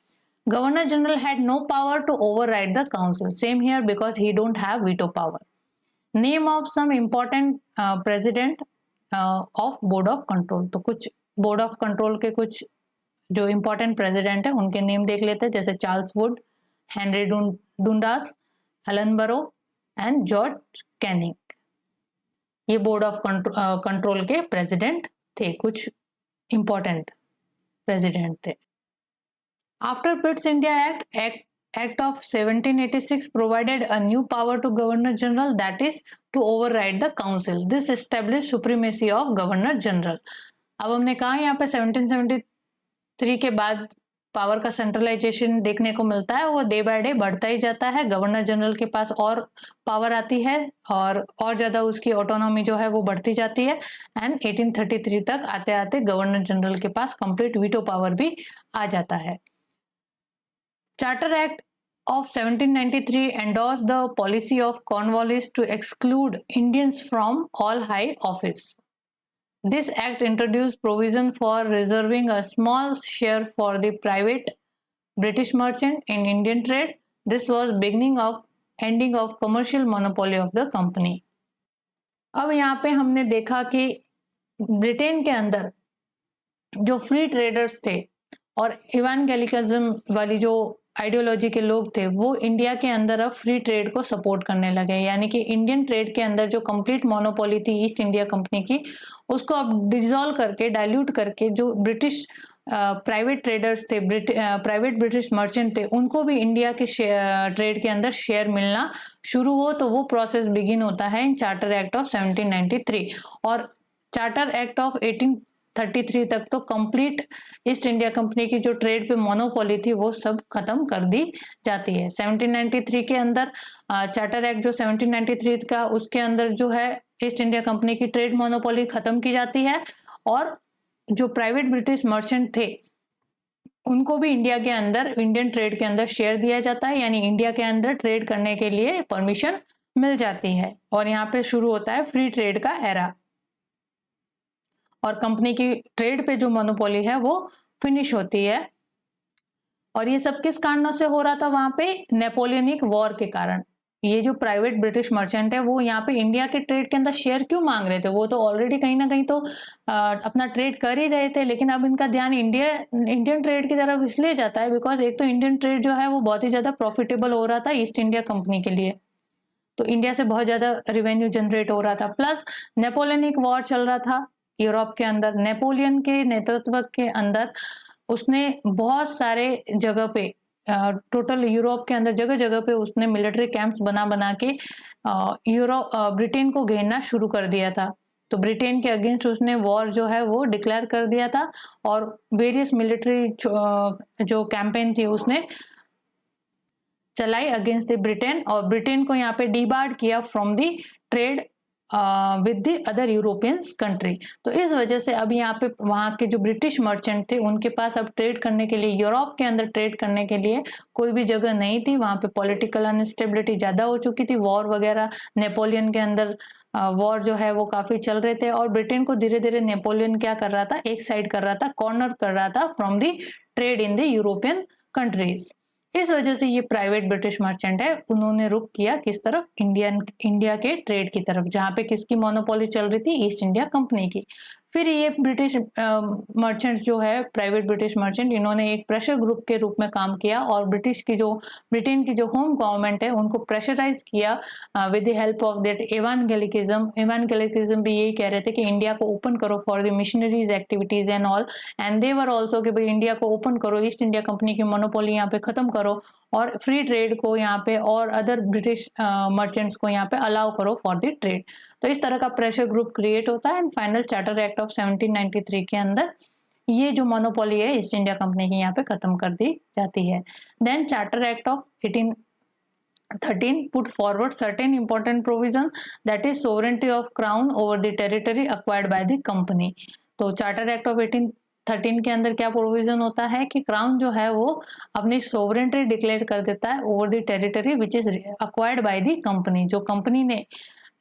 Governor general had no power to override the council, same here because he don't have veto power. Name of some important president of board of control. तो कुछ board of control के कुछ जो important president है उनके name देख लेते हैं, जैसे चार्ल्स वुड, हेनरी डुंडास, एलन बरो एंड जॉर्ज कैनिंग। ये बोर्ड ऑफ कंट्रोल के प्रेसिडेंट थे, कुछ इंपॉर्टेंट प्रेसिडेंट थे। After पिट्स India act of 1786 provided a new power to Governor General, that is to override the council. This established supremacy of Governor General. अब हमने कहा यहाँ पे 1773 के बाद पावर का सेंट्रलाइजेशन देखने को मिलता है, वो डे बाय डे बढ़ता ही जाता है। गवर्नर जनरल के पास और पावर आती है और ज़्यादा उसकी ऑटोनॉमी जो है वो बढ़ती जाती है, एंड 1833 तक आते आते गवर्नर जनरल के पास कंप्लीट वीटो पावर भी आ जाता है। Charter Act of 1793 endorsed the policy of Cornwallis to exclude Indians from all high office. This act introduced provision for reserving a small share for the private British merchant in Indian trade. This was beginning of ending of commercial monopoly of the company. अब यहाँ पे हमने देखा कि Britain के अंदर जो free traders थे और इवांजेलिकलिज्म वाली जो आइडियोलॉजी के लोग थे वो इंडिया के अंदर अब फ्री ट्रेड को सपोर्ट करने लगे, यानी कि इंडियन ट्रेड के अंदर जो कंप्लीट मोनोपोली थी ईस्ट इंडिया कंपनी की उसको अब डिसॉल्व करके, डाइल्यूट करके जो ब्रिटिश प्राइवेट ट्रेडर्स थे, प्राइवेट ब्रिटिश मर्चेंट थे, उनको भी इंडिया के ट्रेड के अंदर शेयर मिलना शुरू हो। तो वो प्रोसेस बिगिन होता है इन चार्टर एक्ट ऑफ 1793, और चार्टर एक्ट ऑफ 1833 तक तो कंप्लीट ईस्ट इंडिया कंपनी की जो ट्रेड पे मोनोपोली थी वो सब खत्म कर दी जाती है। 1793 के अंदर चार्टर एक्ट जो 1793 का, उसके अंदर जो है ईस्ट इंडिया कंपनी की ट्रेड मोनोपोली खत्म की जाती है, और जो प्राइवेट ब्रिटिश मर्चेंट थे उनको भी इंडिया के अंदर, इंडियन ट्रेड के अंदर शेयर दिया जाता है, यानी इंडिया के अंदर ट्रेड करने के लिए परमिशन मिल जाती है, और यहाँ पे शुरू होता है फ्री ट्रेड का एरा, और कंपनी की ट्रेड पे जो मोनोपोली है वो फिनिश होती है। और ये सब किस कारणों से हो रहा था वहां पे, नेपोलियनिक वॉर के कारण। ये जो प्राइवेट ब्रिटिश मर्चेंट है वो यहाँ पे इंडिया के ट्रेड के अंदर शेयर क्यों मांग रहे थे, वो तो ऑलरेडी कहीं ना कहीं तो अपना ट्रेड कर ही रहे थे, लेकिन अब इनका ध्यान इंडियन ट्रेड की तरफ इसलिए जाता है बिकॉज एक तो इंडियन ट्रेड जो है वो बहुत ही ज्यादा प्रॉफिटेबल हो रहा था ईस्ट इंडिया कंपनी के लिए, तो इंडिया से बहुत ज्यादा रेवेन्यू जनरेट हो रहा था, प्लस नेपोलियनिक वॉर चल रहा था यूरोप के अंदर। नेपोलियन के नेतृत्व के अंदर उसने बहुत सारे जगह पे टोटल यूरोप के अंदर जगह जगह पे उसने मिलिट्री कैंप्स बना बना के ब्रिटेन को घेरना शुरू कर दिया था। तो ब्रिटेन के अगेंस्ट उसने वॉर जो है वो डिक्लेयर कर दिया था और वेरियस मिलिट्री जो कैंपेन थी उसने चलाई अगेंस्ट द ब्रिटेन, और ब्रिटेन को यहाँ पे डीबार्ड किया from the trade with the other Europeans country. तो इस वजह से अब यहाँ पे वहाँ के जो ब्रिटिश मर्चेंट थे उनके पास अब ट्रेड करने के लिए, यूरोप के अंदर ट्रेड करने के लिए कोई भी जगह नहीं थी। वहाँ पे पॉलिटिकल अनस्टेबिलिटी ज़्यादा हो चुकी थी, वॉर वगैरह, नेपोलियन के अंदर वॉर जो है वो काफ़ी चल रहे थे, और ब्रिटेन को धीरे धीरे नेपोलियन क्या कर रहा था, एक साइड कर रहा था, कॉर्नर कर रहा था from the trade in the European countries. इस वजह से ये प्राइवेट ब्रिटिश मर्चेंट है, उन्होंने रुख किया किस तरफ, इंडिया के ट्रेड की तरफ, जहां पे किसकी मोनोपोली चल रही थी, ईस्ट इंडिया कंपनी की। फिर ये ब्रिटिश मर्चेंट्स जो है, प्राइवेट ब्रिटिश मर्चेंट, इन्होंने एक प्रेशर ग्रुप के रूप में काम किया और ब्रिटेन की जो होम गवर्नमेंट है उनको प्रेशराइज किया with the help of that evangelism भी यही कह रहे थे कि इंडिया को ओपन करो for the missionaries activities and all, and they were also कि भाई इंडिया को ओपन करो, ईस्ट इंडिया कंपनी की मोनोपोली यहाँ पे खत्म करो और फ्री ट्रेड को यहाँ पे और अदर ब्रिटिश मर्चेंट्स को यहाँ पे अलाउ करो फॉर द ट्रेड। तो इस तरह का प्रेशर ग्रुप क्रिएट होता है and final charter act of 1793 के अंदर ये जो मोनोपोली है ईस्ट इंडिया कंपनी की यहाँ पे खत्म कर दी जाती है। Then charter act of 1813 put forward certain important provision that is sovereignty of crown over the territory acquired by the company। तो चार्टर एक्ट ऑफ 1813 के अंदर क्या प्रोविजन होता है कि क्राउन जो है वो अपनी सोवरेंटी डिक्लेयर कर देता है over the territory which is acquired by the company. जो कंपनी ने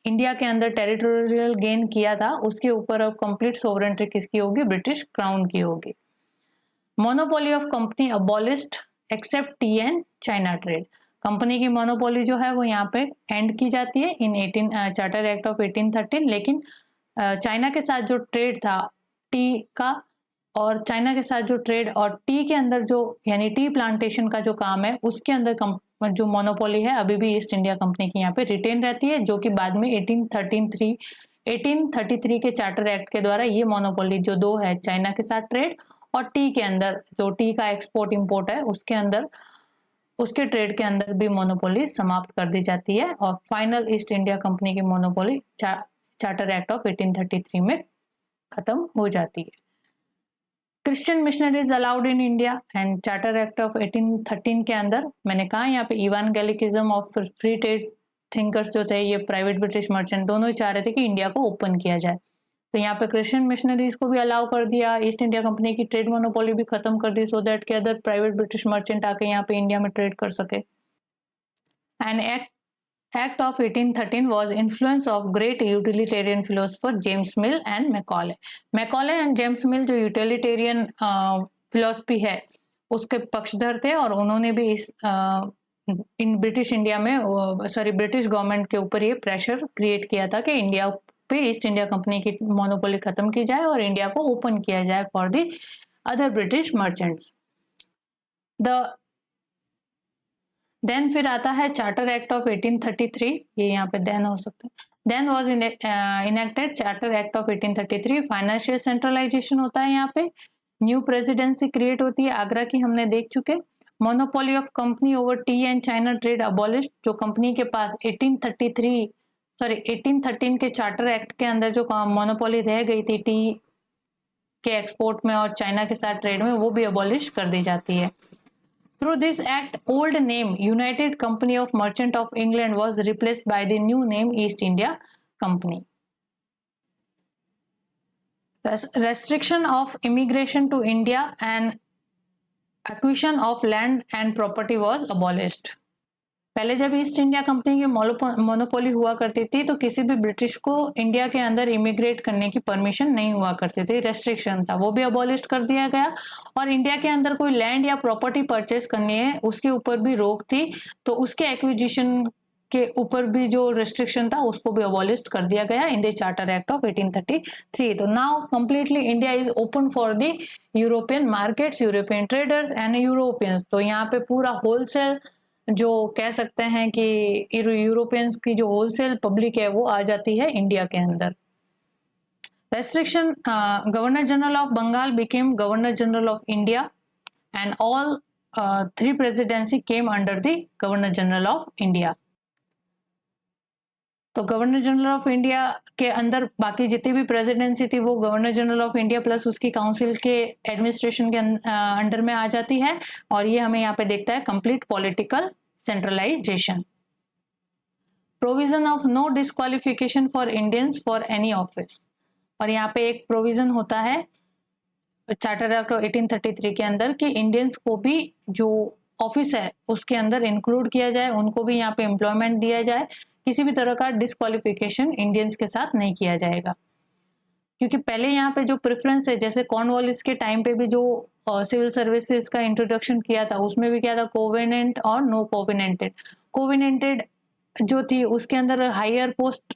इंडिया के अंदर टेरिटोरियल गेन किया था उसके ऊपर अब कंप्लीट सोवरेंटी किसकी होगी, ब्रिटिश क्राउन की होगी। Monopoly of company abolished except tea and China trade. Company की मोनोपोली जो है वो यहाँ पे एंड की जाती है इन चार्टर एक्ट ऑफ 1813, लेकिन चाइना के साथ जो ट्रेड था टी का, और चाइना के साथ जो ट्रेड और टी के अंदर जो यानी टी प्लांटेशन का जो काम है उसके अंदर जो मोनोपोली है अभी भी ईस्ट इंडिया कंपनी की यहाँ पे रिटेन रहती है, जो कि बाद में 1833 के चार्टर एक्ट के द्वारा ये मोनोपोली जो दो है, चाइना के साथ ट्रेड और टी के अंदर जो टी का एक्सपोर्ट इंपोर्ट है उसके अंदर, उसके ट्रेड के अंदर भी मोनोपोली समाप्त कर दी जाती है और फाइनल ईस्ट इंडिया कंपनी की मोनोपोली चार्टर एक्ट ऑफ 1833 में खत्म हो जाती है। Christian missionaries allowed in India and charter act of 1813 के अंदर मैंने कहा यहाँ पे इवांगेलिकिज्म ऑफ फ्री ट्रेड थिंकर्स जो थे, ये प्राइवेट ब्रिटिश मर्चेंट दोनों ही चाह रहे थे कि इंडिया को ओपन किया जाए, तो यहाँ पे क्रिश्चियन मिशनरीज को भी अलाउ कर दिया, ईस्ट इंडिया कंपनी की ट्रेड मोनोपोली भी खत्म कर दी सो दैट के अदर प्राइवेट ब्रिटिश मर्चेंट आके यहाँ पे इंडिया में ट्रेड कर सके। And act of 1813 was influence of great utilitarian philosopher James Mill and Macaulay। Macaulay and James Mill जो यूटिलिटेरियन फिलोसफी है उसके पक्षधर थे और उन्होंने भी इस इन ब्रिटिश इंडिया में ब्रिटिश गवर्नमेंट के ऊपर ये प्रेशर क्रिएट किया था कि इंडिया पे ईस्ट इंडिया कंपनी की मोनोपोली खत्म की जाए और इंडिया को ओपन किया जाए for the other British merchants. Then फिर आता है चार्टर एक्ट ऑफ 1833, ये यहाँ पे देन हो सकता है। Then was enacted charter act of 1833। Financial centralization होता है, यहाँ पे न्यू प्रेसिडेंसी क्रिएट होती है, आगरा की हमने देख चुके। Monopoly of company over T and China trade abolished. जो कंपनी के पास 1813 के चार्टर एक्ट के अंदर जो मोनोपोली रह गई थी टी के एक्सपोर्ट में और चाइना के साथ ट्रेड में, वो भी अबॉलिश कर दी जाती है। Through this act, old name United Company of Merchant of England was replaced by the new name East India Company. Restriction of immigration to India and acquisition of land and property was abolished. पहले जब east India company की monopoly हुआ करती थी तो किसी भी British को इंडिया के अंदर इमिग्रेट करने की परमिशन नहीं हुआ करती थी, रेस्ट्रिक्शन था, वो भी अबॉलिश कर दिया गया। और इंडिया के अंदर कोई लैंड या प्रॉपर्टी परचेज करनी है उसके ऊपर भी रोक थी, तो उसके एक्विजिशन के ऊपर भी जो रेस्ट्रिक्शन था उसको भी अबॉलिश कर दिया गया इन द चार्टर एक्ट ऑफ 1833। तो now completely India is open for the European markets, European traders and Europeans. तो यहाँ पे पूरा होलसेल जो कह सकते हैं कि यूरोपियंस की जो होलसेल पब्लिक है वो आ जाती है इंडिया के अंदर। Restriction, Governor General of Bengal became Governor General of India and all 3 presidency came under the governor general of India. तो गवर्नर जनरल ऑफ इंडिया के अंदर बाकी जितनी भी प्रेसिडेंसी थी वो governor general of India plus उसकी काउंसिल के एडमिनिस्ट्रेशन के अंडर में आ जाती है, और ये हमें यहाँ पे देखता है complete political centralization. Provision of no disqualification for Indians for any office, और यहाँ पे एक प्रोविजन होता है चार्टर एक्ट 1833 के अंदर कि इंडियंस को भी जो ऑफिस है उसके अंदर इंक्लूड किया जाए, उनको भी यहाँ पे एम्प्लॉयमेंट दिया जाए, किसी भी तरह का डिस्क्वालिफिकेशन इंडियंस के साथ नहीं किया जाएगा। क्योंकि पहले यहाँ पे जो प्रेफरेंस है, जैसे कॉर्नवालिस के टाइम पे भी जो सिविल सर्विसेज का इंट्रोडक्शन किया था उसमें भी क्या था, कोवेनेंट और नो कोवेनेंटेड। कोवेनेंटेड जो थी उसके अंदर हायर पोस्ट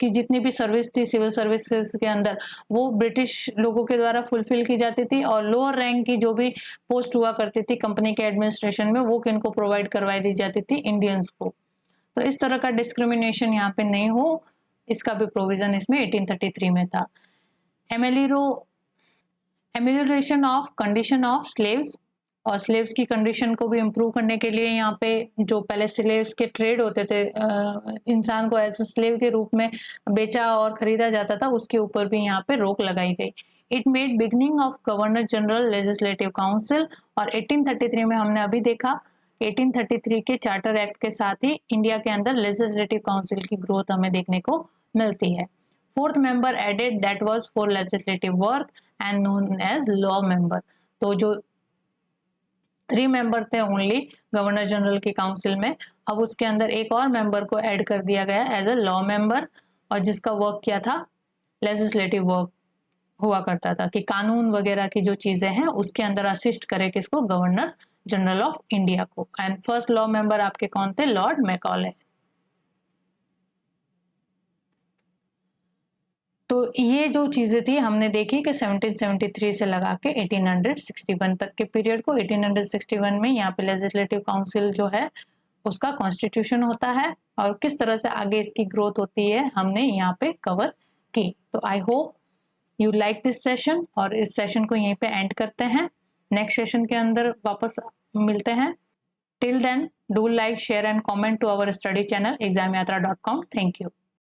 की जितनी भी सर्विस थी सिविल सर्विसेज के अंदर वो ब्रिटिश लोगों के द्वारा फुलफिल की जाती थी, और लोअर रैंक की जो भी पोस्ट हुआ करती थी कंपनी के एडमिनिस्ट्रेशन में वो किनको प्रोवाइड करवाई दी जाती थी, इंडियंस को। तो इस तरह का डिस्क्रिमिनेशन यहाँ पे नहीं हो, इसका भी प्रोविजन इसमें 1833 में था। एमेलियोरेशन ऑफ कंडीशन ऑफ स्लेव्स, और स्लेव्स की कंडीशन को भी इम्प्रूव करने के लिए यहाँ पे जो पहले स्लेव्स के ट्रेड होते थे, इंसान को एज स्लेव के रूप में बेचा और खरीदा जाता था, उसके ऊपर भी यहाँ पे रोक लगाई गई। It made beginning of governor general legislative council, और 1833 में हमने अभी देखा 1833 के चार्टर एक्ट के साथ ही इंडिया के अंदर लेजिस्लेटिव काउंसिल की ग्रोथ हमें देखने को मिलती है। 4th member added that was for legislative work and known as law member. तो जो 3 मेंबर थे ओनली गवर्नर जनरल की काउंसिल में, अब उसके अंदर एक और मेंबर को ऐड कर दिया गया एज अ लॉ मेंबर, और जिसका वर्क क्या था, लेजिस्लेटिव वर्क हुआ करता था कि कानून वगैरह की जो चीजें हैं उसके अंदर असिस्ट करे किसको, गवर्नर जनरल ऑफ इंडिया को। एंड फर्स्ट लॉ मेंबर आपके कौन थे, लॉर्ड मैकॉले। तो ये जो चीजें थी हमने देखी कि 1773 से लगा के 1861 तक के पीरियड को। 1861 में यहाँ पे लेजिस्लेटिव काउंसिल जो है उसका कॉन्स्टिट्यूशन होता है, और किस तरह से आगे इसकी ग्रोथ होती है हमने यहाँ पे कवर की। तो I hope you like this session, और इस सेशन को यहीं पे एंड करते हैं। नेक्स्ट सेशन के अंदर वापस मिलते हैं। Till then do like, share and comment to our study channel examyatra.com। Thank you.